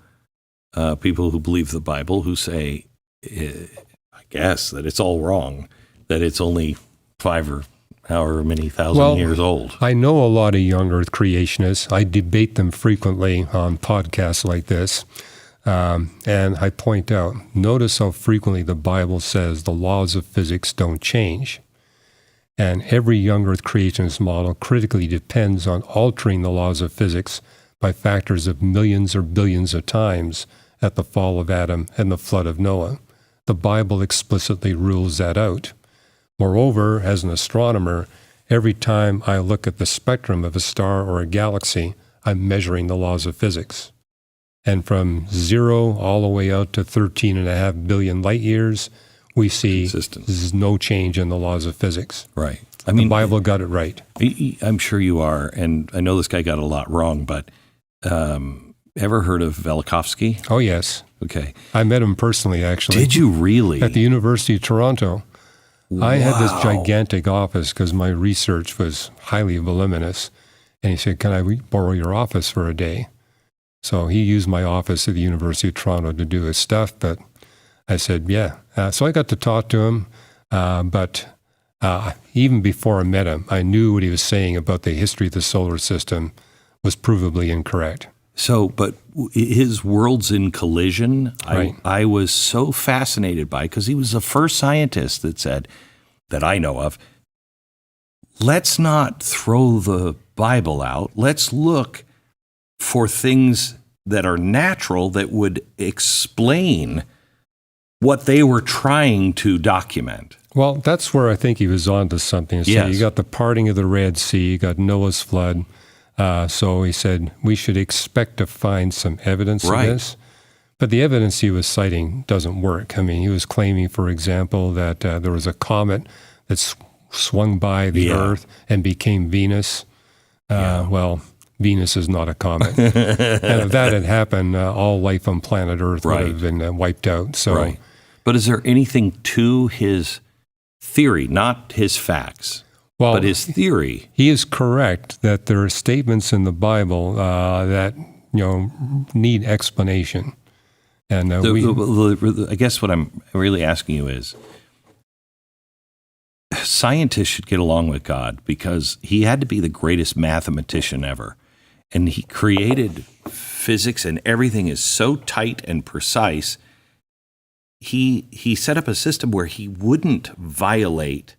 people who believe the Bible who say, I guess, that it's all wrong, that it's only 5 or however many thousand years old. I know a lot of young Earth creationists. I debate them frequently on podcasts like this. And I point out, notice how frequently the Bible says the laws of physics don't change. And every young Earth creationist model critically depends on altering the laws of physics by factors of millions or billions of times at the fall of Adam and the flood of Noah. The Bible explicitly rules that out. Moreover, as an astronomer, every time I look at the spectrum of a star or a galaxy, I'm measuring the laws of physics. And from 0 all the way out to 13.5 billion light years, we see no change in the laws of physics. Right. The Bible got it right. I'm sure you are, and I know this guy got a lot wrong, but ever heard of Velikovsky? Oh, yes. Okay. I met him personally, actually. Did you really? At the University of Toronto. Wow. I had this gigantic office because my research was highly voluminous. And he said, can I borrow your office for a day? So he used my office at the University of Toronto to do his stuff, but I said, yeah. So I got to talk to him, but even before I met him, I knew what he was saying about the history of the solar system was provably incorrect. So, but his Worlds in Collision, Right. I was so fascinated by, because he was the first scientist that said, that I know of, let's not throw the Bible out. Let's look for things that are natural that would explain what they were trying to document. Well, that's where I think he was on to something. So Yes. you got the parting of the Red Sea, you got Noah's flood. So he said, we should expect to find some evidence Right. of this. But the evidence he was citing doesn't work. I mean, he was claiming, for example, that there was a comet that swung by the Earth and became Venus. Well, Venus is not a comet. And if that had happened, all life on planet Earth would have been wiped out. So, Right. But is there anything to his theory, not his facts, but his theory? He is correct that there are statements in the Bible that need explanation. And I guess what I'm really asking you is, scientists should get along with God, because he had to be the greatest mathematician ever. And he created physics, and everything is so tight and precise. He set up a system where he wouldn't violate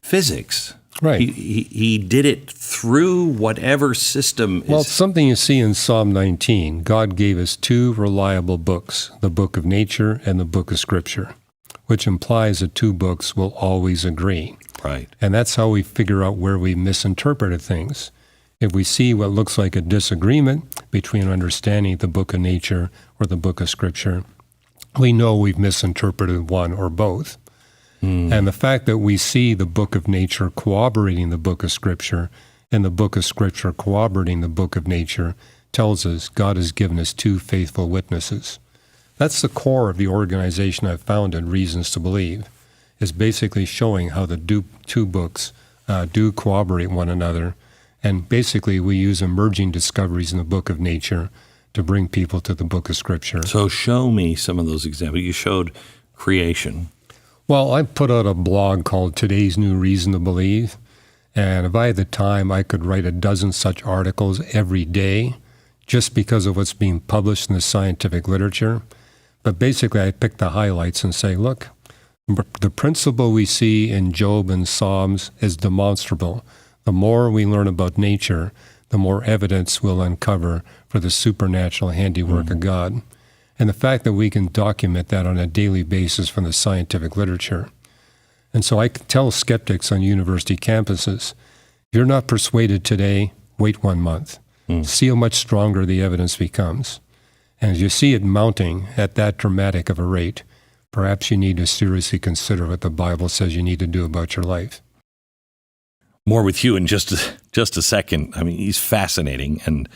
physics. Right. He did it through whatever system Well, it's something you see in Psalm 19. God gave us 2 reliable books, the book of nature and the book of Scripture, which implies that 2 books will always agree. Right. And that's how we figure out where we misinterpreted things. If we see what looks like a disagreement between understanding the book of nature or the book of Scripture, we know we've misinterpreted one or both. And the fact that we see the book of nature corroborating the book of Scripture and the book of Scripture corroborating the book of nature tells us God has given us 2 faithful witnesses. That's the core of the organization I've founded, Reasons to Believe, is basically showing how the 2 books do corroborate one another. And basically we use emerging discoveries in the book of nature to bring people to the book of Scripture. So show me some of those examples. You showed creation. Well, I put out a blog called Today's New Reason to Believe, and if I had the time, I could write a dozen such articles every day just because of what's being published in the scientific literature. But basically, I pick the highlights and say, look, The principle we see in Job and Psalms is demonstrable. The more we learn about nature, the more evidence we'll uncover for the supernatural handiwork of God. And the fact that we can document that on a daily basis from the scientific literature. And so I tell skeptics on university campuses, if you're not persuaded today, wait 1 month. See how much stronger the evidence becomes. And as you see it mounting at that dramatic of a rate, perhaps you need to seriously consider what the Bible says you need to do about your life. More with Hugh in just a second. I mean, he's fascinating. And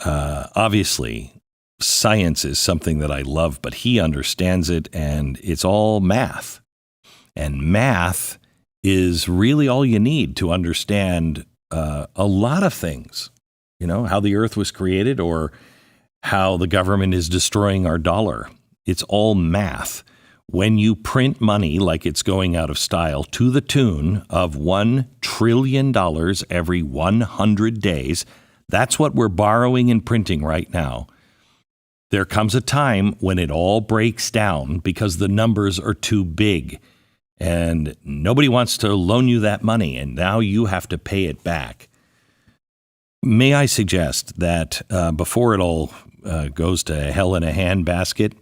obviously, science is something that I love, but he understands it, and it's all math. And math is really all you need to understand a lot of things. You know, how the earth was created or how the government is destroying our dollar. It's all math. When you print money like it's going out of style to the tune of $1 trillion every 100 days, that's what we're borrowing and printing right now. There comes a time when it all breaks down because the numbers are too big and nobody wants to loan you that money, and now you have to pay it back. May I suggest that before it all goes to hell in a handbasket,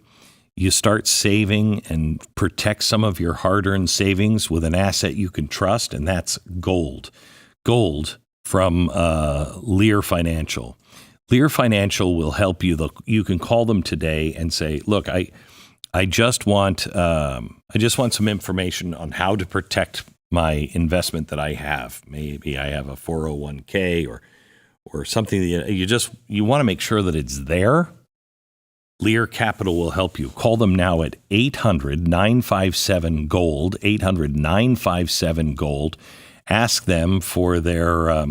you start saving and protect some of your hard-earned savings with an asset you can trust, and that's gold. Gold from Lear Financial. Lear Financial will help you. You can call them today and say, "Look, I just want some information on how to protect my investment that I have. Maybe I have a 401k or something that you want to make sure that it's there." Lear Capital will help you. Call them now at 800-957-GOLD, 800-957-GOLD. Ask them for their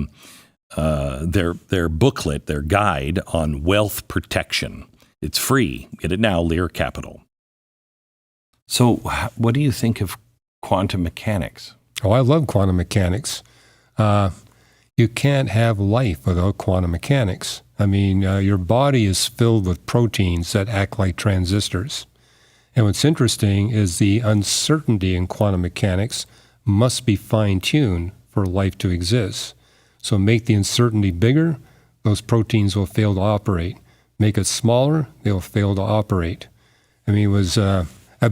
booklet, their guide on wealth protection. It's free. Get it now, Lear Capital. So what do you think of quantum mechanics? Oh, I love quantum mechanics. You can't have life without quantum mechanics. I mean, your body is filled with proteins that act like transistors. And what's interesting is the uncertainty in quantum mechanics must be fine-tuned for life to exist. So make the uncertainty bigger, those proteins will fail to operate. Make it smaller, they'll fail to operate. I mean, it was a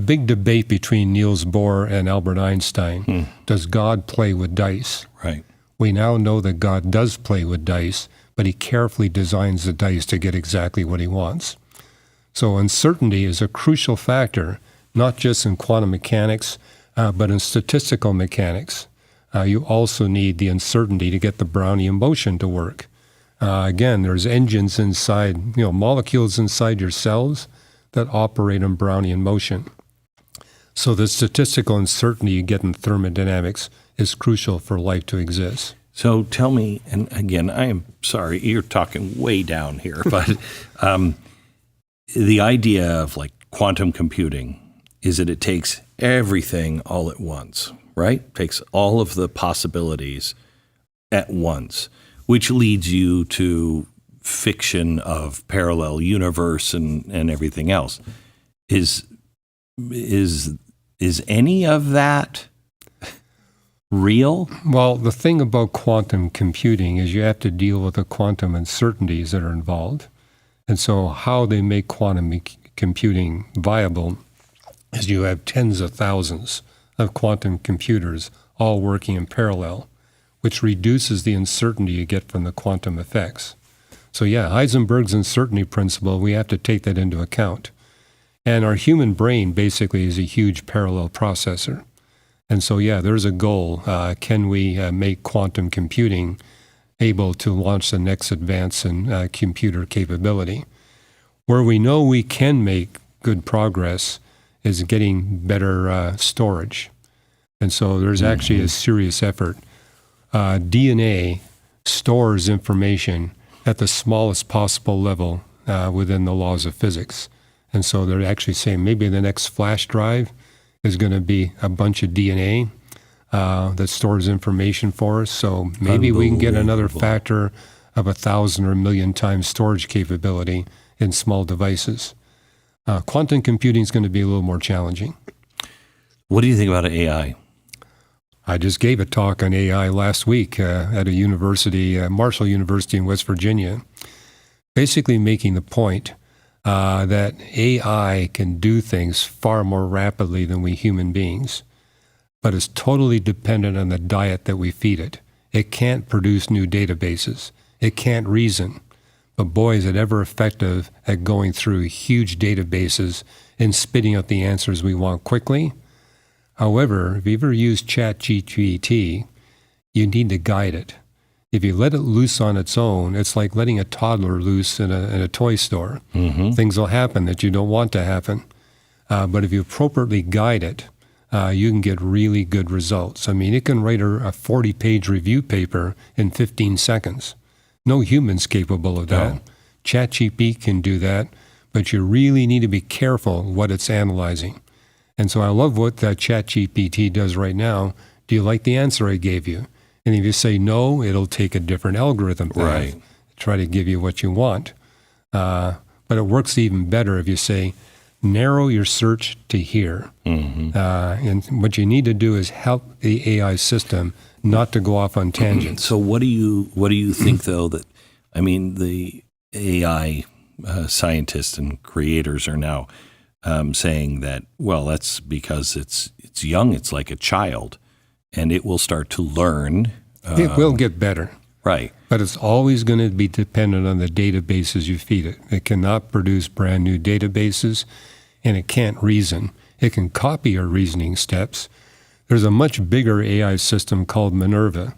big debate between Niels Bohr and Albert Einstein. Does God play with dice? Right. We now know that God does play with dice, but he carefully designs the dice to get exactly what he wants. So uncertainty is a crucial factor, not just in quantum mechanics, but in statistical mechanics. You also need the uncertainty to get the Brownian motion to work. Again, there's engines inside, molecules inside your cells that operate in Brownian motion. So the statistical uncertainty you get in thermodynamics is crucial for life to exist. So tell me, and again, I am sorry, you're talking way down here, but the idea of like quantum computing is that it takes everything all at once, right? It takes all of the possibilities at once, which leads you to fiction of parallel universe and everything else. Is any of that real? Well, the thing about quantum computing is you have to deal with the quantum uncertainties that are involved. And so how they make quantum computing viable is you have tens of thousands of quantum computers all working in parallel, which reduces the uncertainty you get from the quantum effects. So yeah, Heisenberg's uncertainty principle, we have to take that into account. And our human brain basically is a huge parallel processor. And so, yeah, there's a goal. Can we make quantum computing able to launch the next advance in computer capability? Where we know we can make good progress is getting better storage. And so there's actually a serious effort. DNA stores information at the smallest possible level within the laws of physics. And so they're actually saying maybe the next flash drive is going to be a bunch of DNA that stores information for us. So maybe we can get another factor of 1,000 or 1,000,000 times storage capability in small devices. Quantum computing is going to be a little more challenging. What do you think about AI? I just gave a talk on AI last week at a university, Marshall University in West Virginia, basically making the point that AI can do things far more rapidly than we human beings, but is totally dependent on the diet that we feed it. It can't produce new databases. It can't reason. But boy, is it ever effective at going through huge databases and spitting out the answers we want quickly. However, if you ever use ChatGPT, you need to guide it. If you let it loose on its own, it's like letting a toddler loose in a toy store. Mm-hmm. Things will happen that you don't want to happen. But if you appropriately guide it, you can get really good results. I mean, it can write a 40-page review paper in 15 seconds. No human's capable of that. No. ChatGPT can do that, but you really need to be careful what it's analyzing. And so I love what ChatGPT does right now. Do you like the answer I gave you? And if you say no, it'll take a different algorithm path, try to give you what you want. But it works even better if you say, narrow your search to here. Mm-hmm. And what you need to do is help the AI system not to go off on tangents. So what do you think, though, that, I mean, the AI scientists and creators are now saying that, well, that's because it's young, it's like a child, and it will start to learn. It will get better. Right. But it's always going to be dependent on the databases you feed it. It cannot produce brand new databases, and it can't reason. It can copy your reasoning steps. There's a much bigger AI system called Minerva,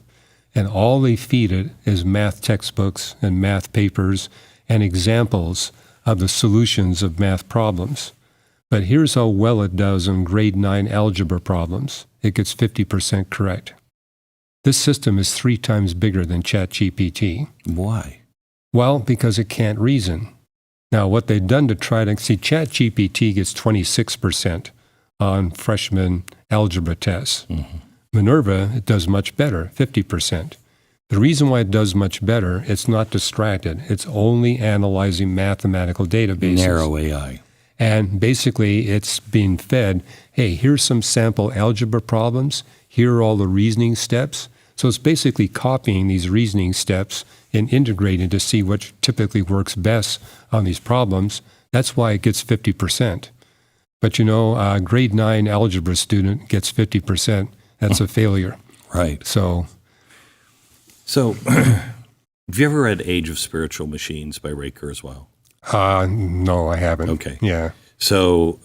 and all they feed it is math textbooks and math papers and examples of the solutions of math problems. But here's how well it does in grade 9 algebra problems. It gets 50% correct. This system is 3 times bigger than ChatGPT. Why? Well, because it can't reason. Now, what they've done to try to see, ChatGPT gets 26% on freshman algebra tests. Mm-hmm. Minerva, it does much better, 50%. The reason why it does much better, it's not distracted. It's only analyzing mathematical databases. Narrow AI. And basically, it's being fed, hey, here's some sample algebra problems. Here are all the reasoning steps. So it's basically copying these reasoning steps and integrating to see what typically works best on these problems. That's why it gets 50%. But a grade 9 algebra student gets 50%. That's a failure. Right. So have you ever read Age of Spiritual Machines by Ray Kurzweil? No, I haven't. Okay. Yeah. So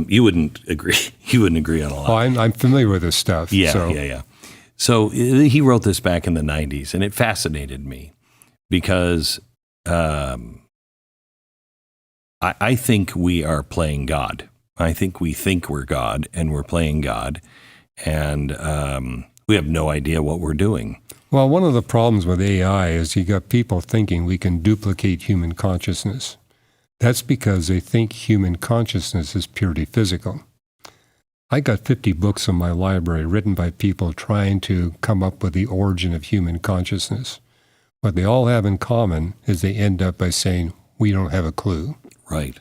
you wouldn't agree. You wouldn't agree on a lot. Oh, I'm familiar with this stuff. Yeah. So he wrote this back in the 90s, and it fascinated me because I think we are playing God. I think we think we're God, and we're playing God, and we have no idea what we're doing. Well, one of the problems with AI is you got people thinking we can duplicate human consciousness. That's because they think human consciousness is purely physical. I got 50 books in my library written by people trying to come up with the origin of human consciousness. What they all have in common is they end up by saying, we don't have a clue. Right.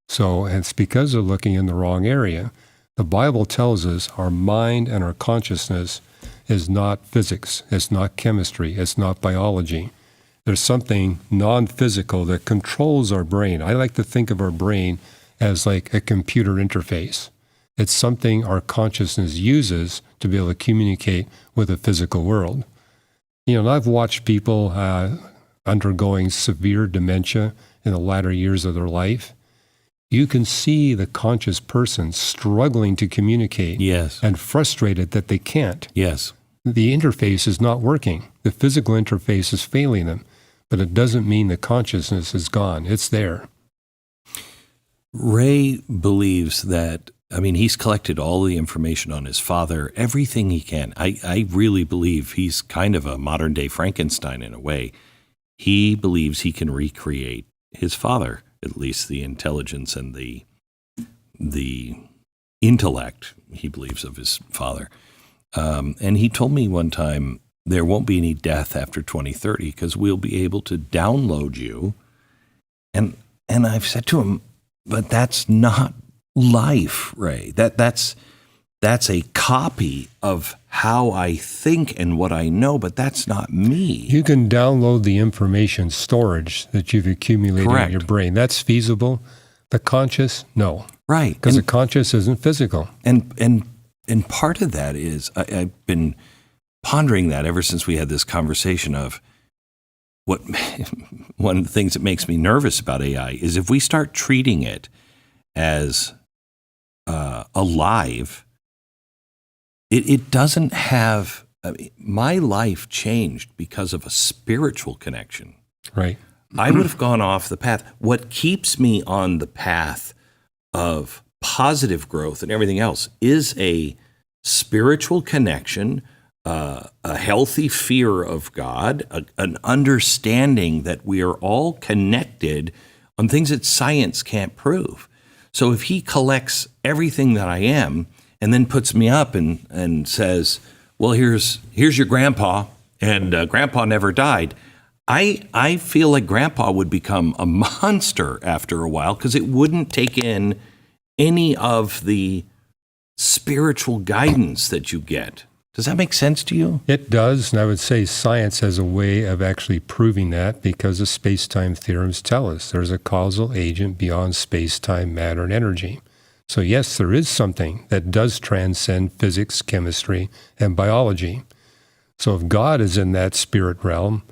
So it's because they're looking in the wrong area. The Bible tells us our mind and our consciousness is not physics, it's not chemistry, it's not biology. There's something non-physical that controls our brain. I like to think of our brain as like a computer interface. It's something our consciousness uses to be able to communicate with the physical world. I've watched people undergoing severe dementia in the latter years of their life. You can see the conscious person struggling to communicate. Yes. And frustrated that they can't. Yes. The interface is not working. The physical interface is failing them, but it doesn't mean the consciousness is gone. It's there. Ray believes that, he's collected all the information on his father, everything he can. I really believe he's kind of a modern-day Frankenstein in a way. He believes he can recreate his father, at least the intelligence and the intellect, he believes, of his father. And he told me one time, there won't be any death after 2030 because we'll be able to download you. And I've said to him, but that's not life, Ray. That's that's a copy of how I think and what I know, but that's not me. You can download the information storage that you've accumulated Correct. in your brain. That's feasible. The conscious, no. Right. Because the conscious isn't physical. And part of that is, I've been pondering that ever since we had this conversation of what one of the things that makes me nervous about AI is if we start treating it as alive, it doesn't have, my life changed because of a spiritual connection. Right. I would have gone off the path. What keeps me on the path of positive growth and everything else is a spiritual connection, a healthy fear of God, an understanding that we are all connected on things that science can't prove. So if he collects everything that I am and then puts me up and says, well, here's your grandpa, and grandpa never died, I feel like grandpa would become a monster after a while because it wouldn't take in any of the spiritual guidance that you get. Does that make sense to you? It does, and I would say science has a way of actually proving that because the space-time theorems tell us there's a causal agent beyond space-time, matter, and energy. So yes, there is something that does transcend physics, chemistry, and biology. So if God is in that spirit realm,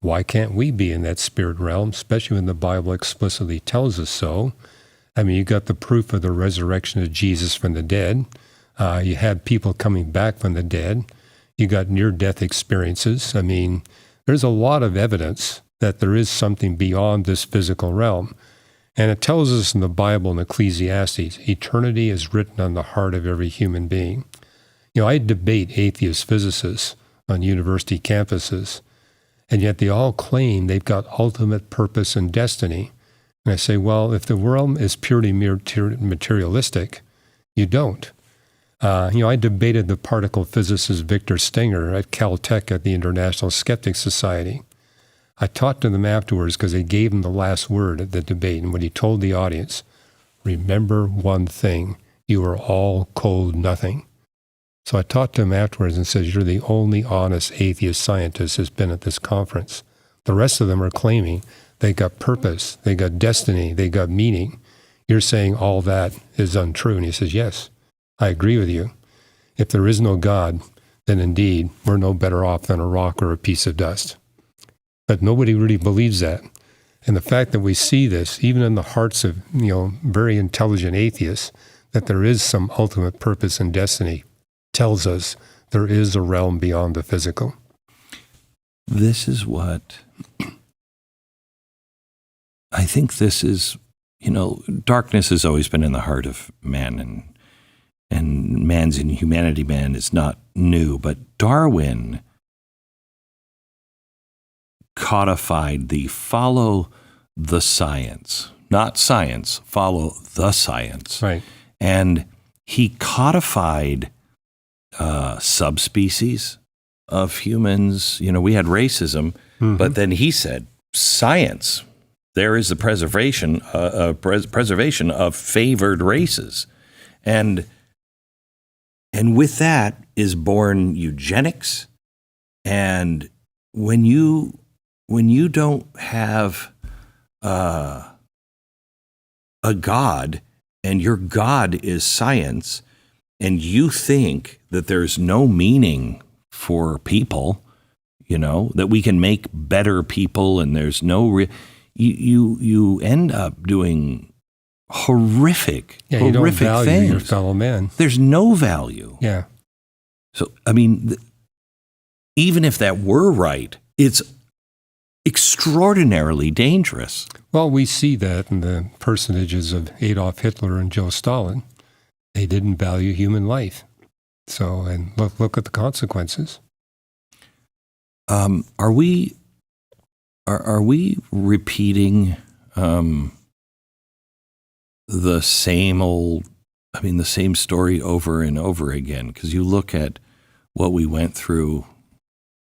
why can't we be in that spirit realm, especially when the Bible explicitly tells us so? I mean, you got the proof of the resurrection of Jesus from the dead. You had people coming back from the dead. You got near-death experiences. I mean, there's a lot of evidence that there is something beyond this physical realm. And it tells us in the Bible in Ecclesiastes, eternity is written on the heart of every human being. You know, I debate atheist physicists on university campuses, and yet they all claim they've got ultimate purpose and destiny. And I say, well, if the realm is purely materialistic, you don't. I debated the particle physicist Victor Stenger at Caltech at the International Skeptics Society. I talked to them afterwards because they gave him the last word at the debate. And when he told the audience, remember one thing, you are all cold nothing. So I talked to him afterwards and said, you're the only honest atheist scientist who's been at this conference. The rest of them are claiming they got purpose, they got destiny, they got meaning. You're saying all that is untrue. And he says, yes, I agree with you. If there is no God, then indeed we're no better off than a rock or a piece of dust. But nobody really believes that. And the fact that we see this, even in the hearts of, very intelligent atheists, that there is some ultimate purpose and destiny, tells us there is a realm beyond the physical. This is what I think this is, darkness has always been in the heart of man, and man's inhumanity, man, is not new. But Darwin codified the follow the science, not science, follow the science. Right. And he codified subspecies of humans. We had racism, but then he said, science, there is the preservation of favored races. And with that is born eugenics. And when you don't have a God, and your God is science, and you think that there's no meaning for people, that we can make better people, and there's no you end up doing horrific you don't value things. Your fellow man. There's no value. Yeah. So, I mean, even if that were right, it's extraordinarily dangerous. Well, we see that in the personages of Adolf Hitler and Joe Stalin. They didn't value human life. So, and look at the consequences. Are we repeating the same story over and over again? Because you look at what we went through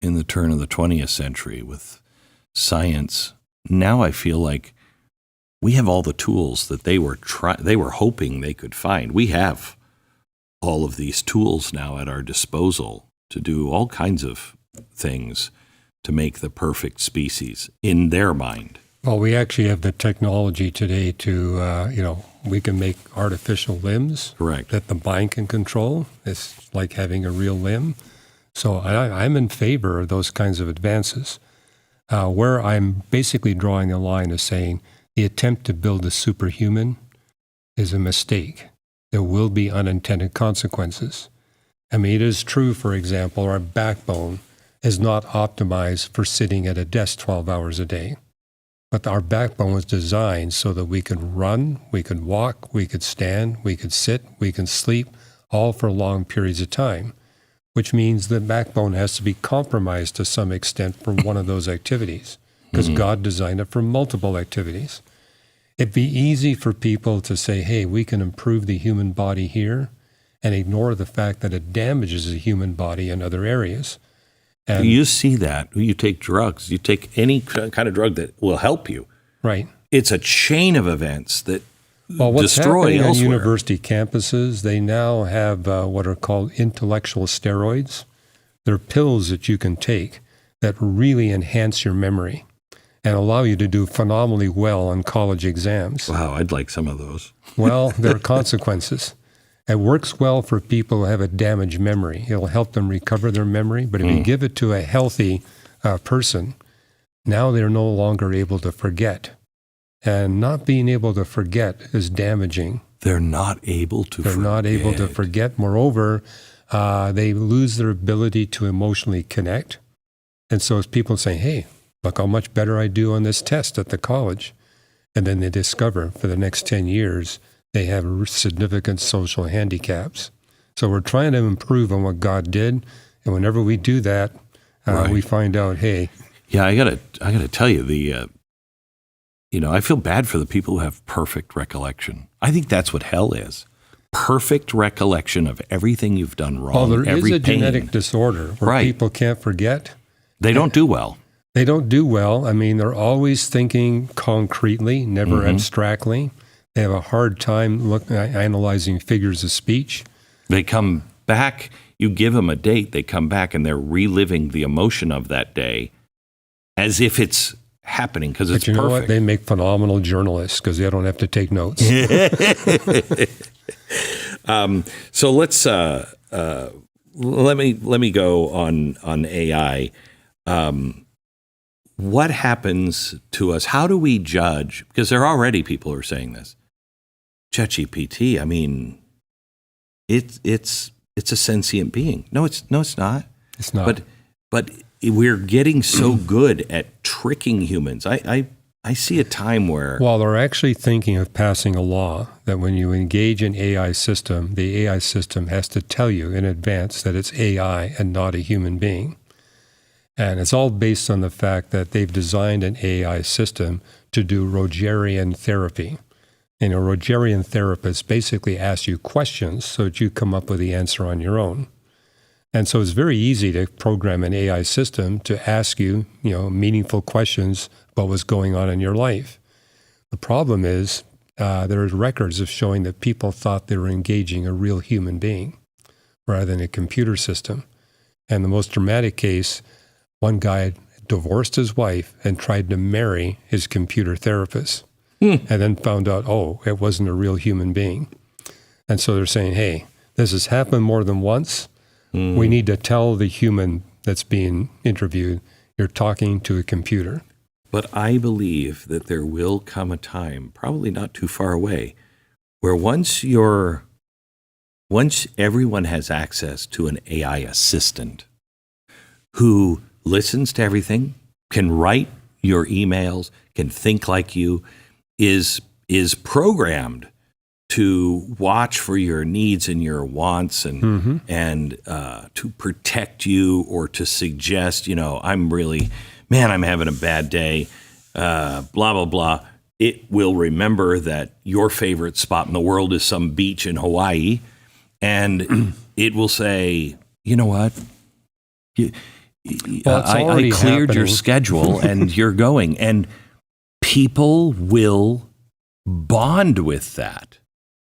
in the turn of the 20th century with science. Now I feel like we have all the tools that they were hoping they could find. We have all of these tools now at our disposal to do all kinds of things to make the perfect species in their mind. Well, we actually have the technology today to, we can make artificial limbs. Correct. That the mind can control. It's like having a real limb. So I'm in favor of those kinds of advances. Where I'm basically drawing a line is saying the attempt to build a superhuman is a mistake. There will be unintended consequences. I mean, it is true, for example, our backbone is not optimized for sitting at a desk 12 hours a day. But our backbone was designed so that we could run, we could walk, we could stand, we could sit, we can sleep, all for long periods of time, which means the backbone has to be compromised to some extent for one of those activities, because God designed it for multiple activities. It'd be easy for people to say, hey, we can improve the human body here and ignore the fact that it damages the human body in other areas. And you see that. You take drugs. You take any kind of drug that will help you. Right. It's a chain of events that what's destroy happening elsewhere. On university campuses, they now have what are called intellectual steroids. They're pills that you can take that really enhance your memory and allow you to do phenomenally well on college exams. Wow, I'd like some of those. Well, there are consequences. It works well for people who have a damaged memory. It'll help them recover their memory. But if you give it to a healthy person, now they're no longer able to forget. And not being able to forget is damaging. They're not able to forget. They're not able to forget. Moreover, they lose their ability to emotionally connect. And so it's people saying, hey, look how much better I do on this test at the college. And then they discover for the next 10 years, they have significant social handicaps. So we're trying to improve on what God did. And whenever we do that, we find out, hey. Yeah, I gotta tell you, I feel bad for the people who have perfect recollection. I think that's what hell is. Perfect recollection of everything you've done wrong. Well, there is a pain. genetic disorder where people can't forget. They don't do well. They don't do well. I mean, they're always thinking concretely, never abstractly. They have a hard time analyzing figures of speech. They come back, you give them a date, they come back and they're reliving the emotion of that day as if it's happening because it's perfect. But you know what? They make phenomenal journalists because they don't have to take notes. So let's let me go on AI. What happens to us? How do we judge? Because there are already people who are saying this. ChatGPT, I mean, it's a sentient being. No, it's not. It's not. But we're getting so good at tricking humans. I see a time where... Well, they're actually thinking of passing a law that when you engage an AI system, the AI system has to tell you in advance that it's AI and not a human being. And it's all based on the fact that they've designed an AI system to do Rogerian therapy. And a Rogerian therapist basically asks you questions so that you come up with the answer on your own. And so it's very easy to program an AI system to ask you, meaningful questions about what's going on in your life. The problem is there's records of showing that people thought they were engaging a real human being rather than a computer system. And the most dramatic case, one guy divorced his wife and tried to marry his computer therapist and then found out, it wasn't a real human being. And so they're saying, hey, this has happened more than once. We need to tell the human that's being interviewed, you're talking to a computer. But I believe that there will come a time, probably not too far away, where once everyone has access to an AI assistant who listens to everything, can write your emails, can think like you, is programmed to watch for your needs and your wants and to protect you or to suggest, I'm having a bad day, blah, blah, blah. It will remember that your favorite spot in the world is some beach in Hawaii. And it will say, you know what? I cleared your schedule and you're going. And people will bond with that.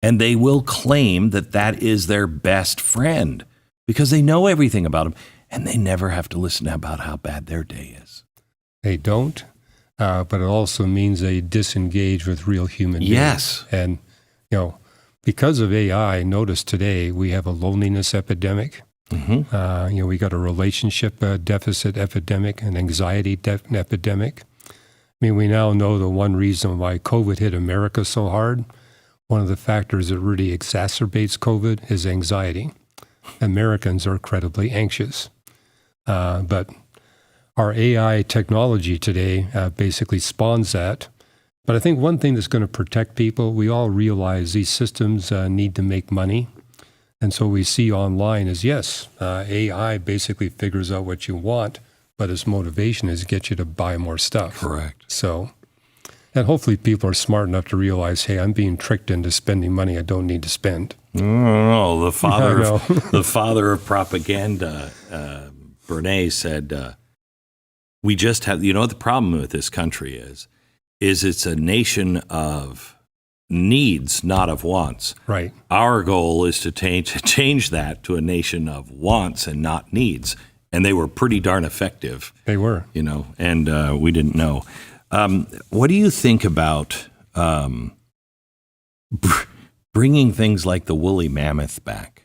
And they will claim that that is their best friend because they know everything about them, and they never have to listen about how bad their day is. They don't, but it also means they disengage with real human beings. Yes. And, because of AI, notice today we have a loneliness epidemic. Mm-hmm. We got a relationship deficit epidemic, an anxiety epidemic. I mean, we now know the one reason why COVID hit America so hard. One of the factors that really exacerbates COVID is anxiety. Americans are incredibly anxious. But our AI technology today basically spawns that. But I think one thing that's going to protect people, we all realize these systems need to make money. And so we see online is, yes, AI basically figures out what you want, but its motivation is to get you to buy more stuff. Correct. So, and hopefully people are smart enough to realize, hey, I'm being tricked into spending money I don't need to spend. No, the father of propaganda, Bernays said, we just have, what the problem with this country is it's a nation of needs, not of wants. Right. Our goal is to change that to a nation of wants and not needs. And they were pretty darn effective. They were. And we didn't know. What do you think about bringing things like the woolly mammoth back?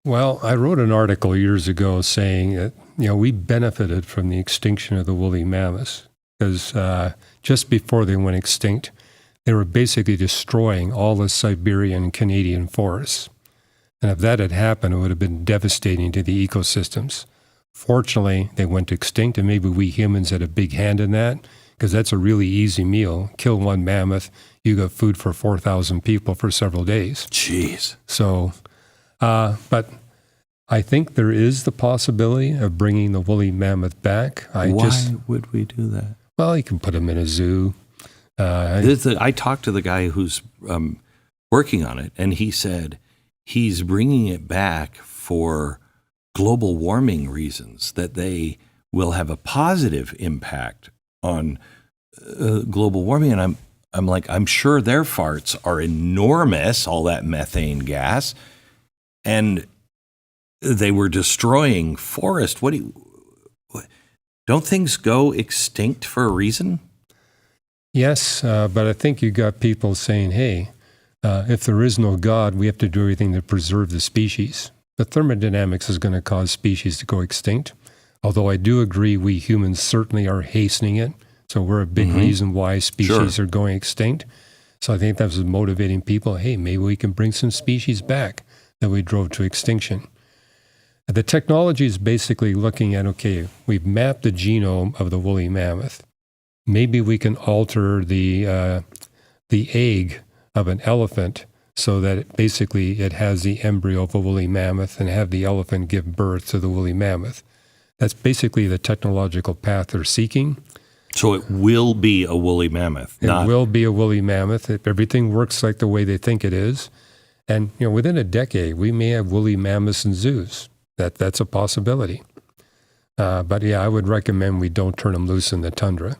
Well, I wrote an article years ago saying that, we benefited from the extinction of the woolly mammoths because just before they went extinct, they were basically destroying all the Siberian and Canadian forests. And if that had happened, it would have been devastating to the ecosystems. Fortunately, they went extinct, and maybe we humans had a big hand in that, because that's a really easy meal. Kill one mammoth, you got food for 4,000 people for several days. Jeez. So, but I think there is the possibility of bringing the woolly mammoth back. Why would we do that? Well, you can put them in a zoo. I talked to the guy who's working on it, and he said he's bringing it back for global warming reasons, that they will have a positive impact on global warming. And I'm like, I'm sure their farts are enormous, all that methane gas, and they were destroying forest. Don't things go extinct for a reason? Yes, but I think you got people saying, hey, if there is no God, we have to do everything to preserve the species. The thermodynamics is going to cause species to go extinct, although I do agree we humans certainly are hastening it. So we're a big reason why species are going extinct. So I think that was motivating people. Hey, maybe we can bring some species back that we drove to extinction. The technology is basically looking at, okay, we've mapped the genome of the woolly mammoth. Maybe we can alter the egg of an elephant so that it has the embryo of a woolly mammoth and have the elephant give birth to the woolly mammoth. That's basically the technological path they're seeking. So it will be a woolly mammoth. It will be a woolly mammoth if everything works like the way they think it is. And within a decade, we may have woolly mammoths in zoos. That's a possibility. But yeah, I would recommend we don't turn them loose in the tundra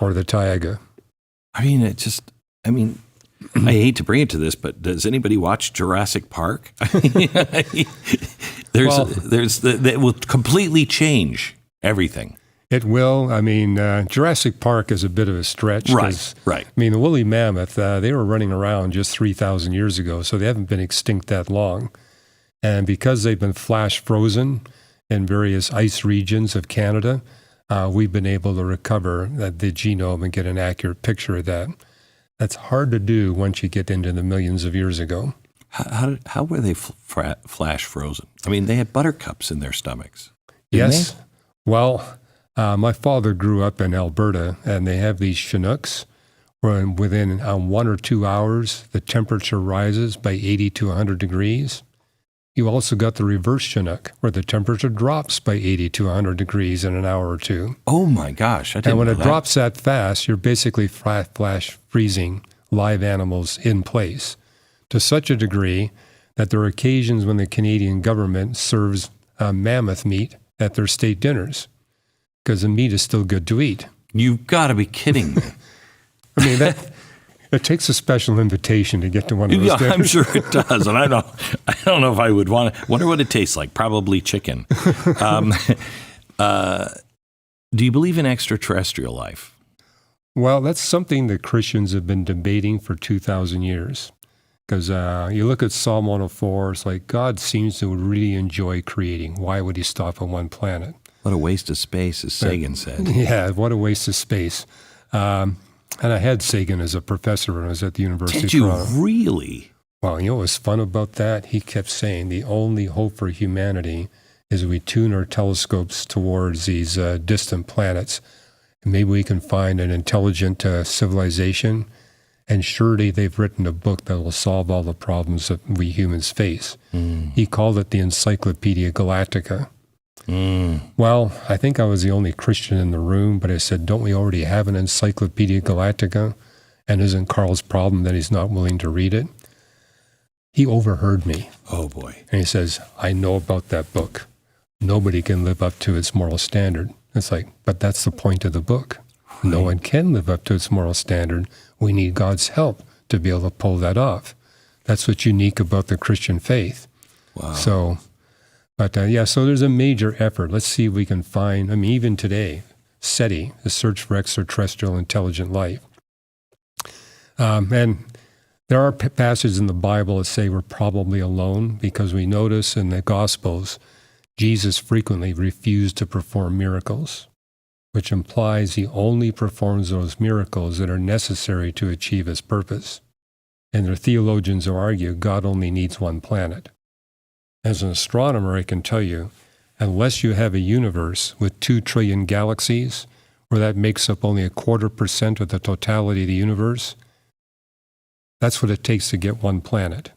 or the taiga. I hate to bring it to this, but does anybody watch Jurassic Park? That will completely change everything. It will. Jurassic Park is a bit of a stretch. Right. The woolly mammoth, they were running around just 3,000 years ago, so they haven't been extinct that long. And because they've been flash frozen in various ice regions of Canada, we've been able to recover the genome and get an accurate picture of that. That's hard to do once you get into the millions of years ago. How were they flash frozen? They had buttercups in their stomachs. Yes. They? Well, my father grew up in Alberta, and they have these Chinooks where within 1 or 2 hours, the temperature rises by 80 to 100 degrees. You also got the reverse Chinook, where the temperature drops by 80 to 100 degrees in an hour or two. Oh my gosh. And when it drops that fast, you're basically flash freezing live animals in place to such a degree that there are occasions when the Canadian government serves mammoth meat at their state dinners because the meat is still good to eat. You've got to be kidding me. It takes a special invitation to get to one of those dinners. I'm sure it does. And I don't know if I would want to. Wonder what it tastes like. Probably chicken. Do you believe in extraterrestrial life? Well, that's something that Christians have been debating for 2,000 years. Because you look at Psalm 104, it's like God seems to really enjoy creating. Why would he stop on one planet? What a waste of space, as Sagan said. Yeah, what a waste of space. And I had Sagan as a professor when I was at the University of Toronto. Did you really? Well, you know what was fun about that? He kept saying the only hope for humanity is we tune our telescopes towards these distant planets. And maybe we can find an intelligent civilization. And surely they've written a book that will solve all the problems that we humans face. He called it the Encyclopedia Galactica. Well, I think I was the only Christian in the room, but I said, don't we already have an Encyclopedia Galactica? And isn't Carl's problem that he's not willing to read it? He overheard me. Oh, boy. And he says, I know about that book. Nobody can live up to its moral standard. It's like, but that's the point of the book. Right. No one can live up to its moral standard. We need God's help to be able to pull that off. That's what's unique about the Christian faith. Wow. So, but so there's a major effort. Let's see if we can find, even today, SETI, the Search for Extraterrestrial Intelligent Life. And there are passages in the Bible that say we're probably alone because we notice in the Gospels, Jesus frequently refused to perform miracles, which implies he only performs those miracles that are necessary to achieve his purpose. And there are theologians who argue God only needs one planet. As an astronomer, I can tell you, unless you have a universe with 2 trillion galaxies, where that makes up only 0.25% of the totality of the universe, that's what it takes to get one planet.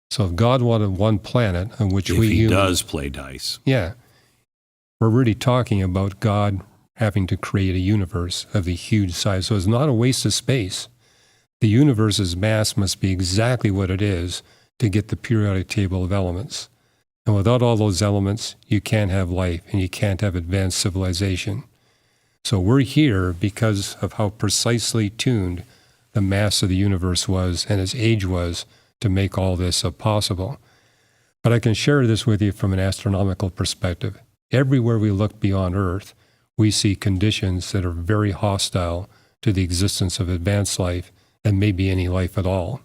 So if God wanted one planet on which if he does play dice. Yeah. We're really talking about God having to create a universe of a huge size. So it's not a waste of space. The universe's mass must be exactly what it is to get the periodic table of elements. And without all those elements, you can't have life and you can't have advanced civilization. So we're here because of how precisely tuned the mass of the universe was and its age was to make all this possible. But I can share this with you from an astronomical perspective. Everywhere we look beyond Earth, we see conditions that are very hostile to the existence of advanced life and maybe any life at all.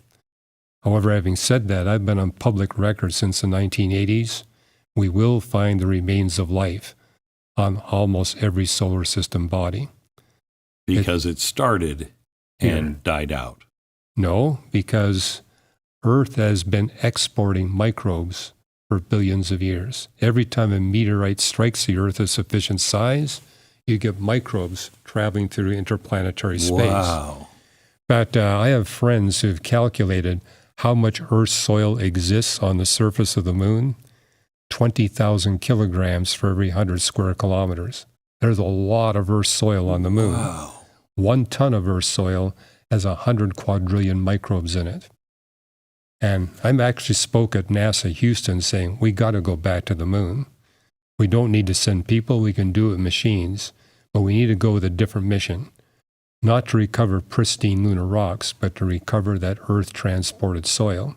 However, having said that, I've been on public record since the 1980s. We will find the remains of life on almost every solar system body. Because it started and died out. No, because Earth has been exporting microbes for billions of years. Every time a meteorite strikes the Earth of sufficient size, you get microbes traveling through interplanetary space. Wow. But I have friends who've calculated how much Earth's soil exists on the surface of the moon. 20,000 kilograms for every 100 square kilometers. There's a lot of Earth's soil on the moon. Wow. 1 ton of Earth's soil has 100 quadrillion microbes in it. And I actually spoke at NASA Houston saying, we got to go back to the moon. We don't need to send people, we can do it with machines, but we need to go with a different mission. Not to recover pristine lunar rocks, but to recover that Earth-transported soil.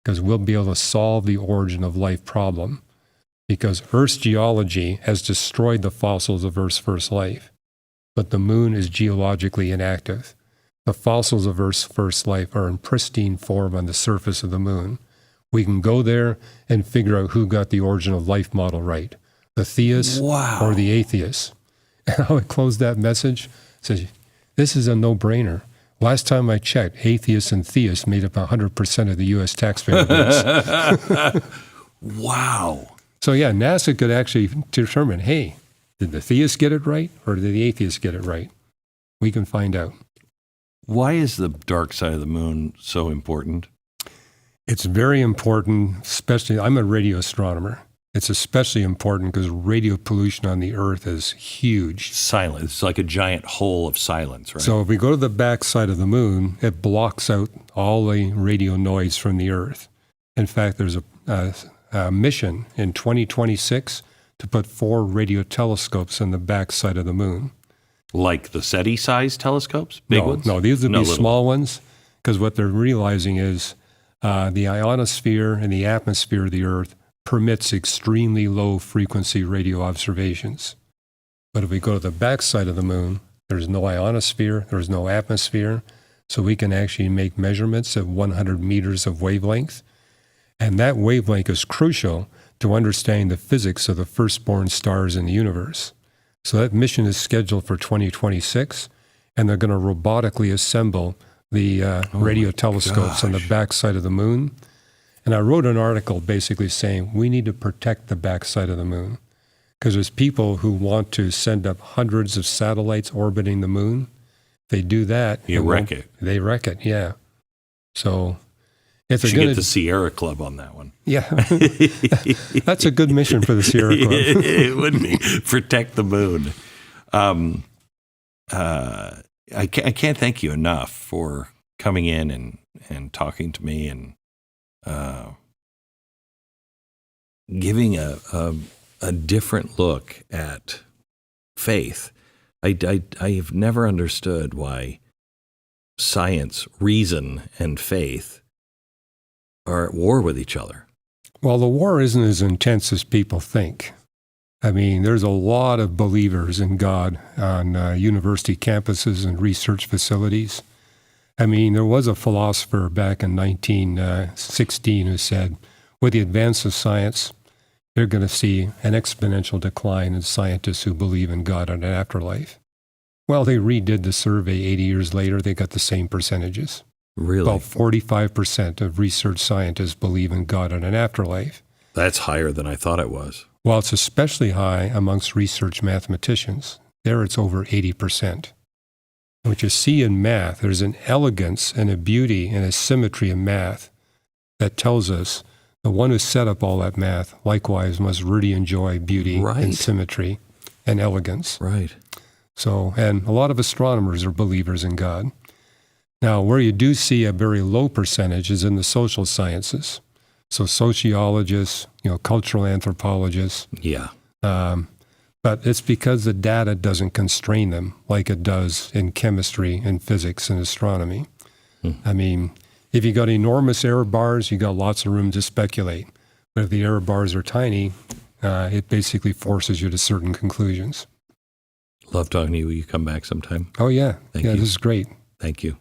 Because we'll be able to solve the origin of life problem. Because Earth's geology has destroyed the fossils of Earth's first life. But the moon is geologically inactive. The fossils of Earth's first life are in pristine form on the surface of the moon. We can go there and figure out who got the origin of life model right, the theists or the atheists. And how I closed that message, says, this is a no-brainer. Last time I checked, atheists and theists made up 100% of the U.S. taxpayer base. Wow. So yeah, NASA could actually determine, hey, did the theists get it right or did the atheists get it right? We can find out. Why is the dark side of the moon so important? It's very important, especially, I'm a radio astronomer. It's especially important because radio pollution on the Earth is huge. Silent. It's like a giant hole of silence, right? So if we go to the back side of the moon, it blocks out all the radio noise from the Earth. In fact, there's a mission in 2026 to put 4 radio telescopes on the back side of the moon. Like the SETI-sized telescopes? Big ones? No, these would be little small ones. because what they're realizing is the ionosphere and the atmosphere of the Earth permits extremely low frequency radio observations. But if we go to the backside of the moon, there's no ionosphere, there's no atmosphere, so we can actually make measurements at 100 meters of wavelength. And that wavelength is crucial to understanding the physics of the firstborn stars in the universe. So that mission is scheduled for 2026, and they're going to robotically assemble the radio telescopes on the backside of the moon. And I wrote an article basically saying we need to protect the backside of the moon, because there's people who want to send up hundreds of satellites orbiting the moon. If they do that, they wreck it. Yeah. So if they're should going get the Sierra Club on that one. Yeah. That's a good mission for the Sierra Club. It would be. Protect the moon. I can't thank you enough for coming in and talking to me and giving a different look at faith. I have never understood why science, reason, and faith are at war with each other. Well, the war isn't as intense as people think. I mean, there's a lot of believers in God on university campuses and research facilities. I mean, there was a philosopher back in 1916 who said, with the advance of science, they're going to see an exponential decline in scientists who believe in God and an afterlife. Well, they redid the survey 80 years later. They got the same percentages. Really? About 45% of research scientists believe in God and an afterlife. That's higher than I thought it was. Well, it's especially high amongst research mathematicians. There it's over 80%. What you see in math, there's an elegance and a beauty and a symmetry in math that tells us the one who set up all that math likewise must really enjoy beauty and symmetry and elegance. Right. So, and a lot of astronomers are believers in God. Now, where you do see a very low percentage is in the social sciences. So sociologists, cultural anthropologists. Yeah. But it's because the data doesn't constrain them like it does in chemistry and physics and astronomy. I mean, if you got enormous error bars, you got lots of room to speculate. But if the error bars are tiny, it basically forces you to certain conclusions. Love talking to you. Will you come back sometime? Oh, yeah. Thank you. This is great. Thank you.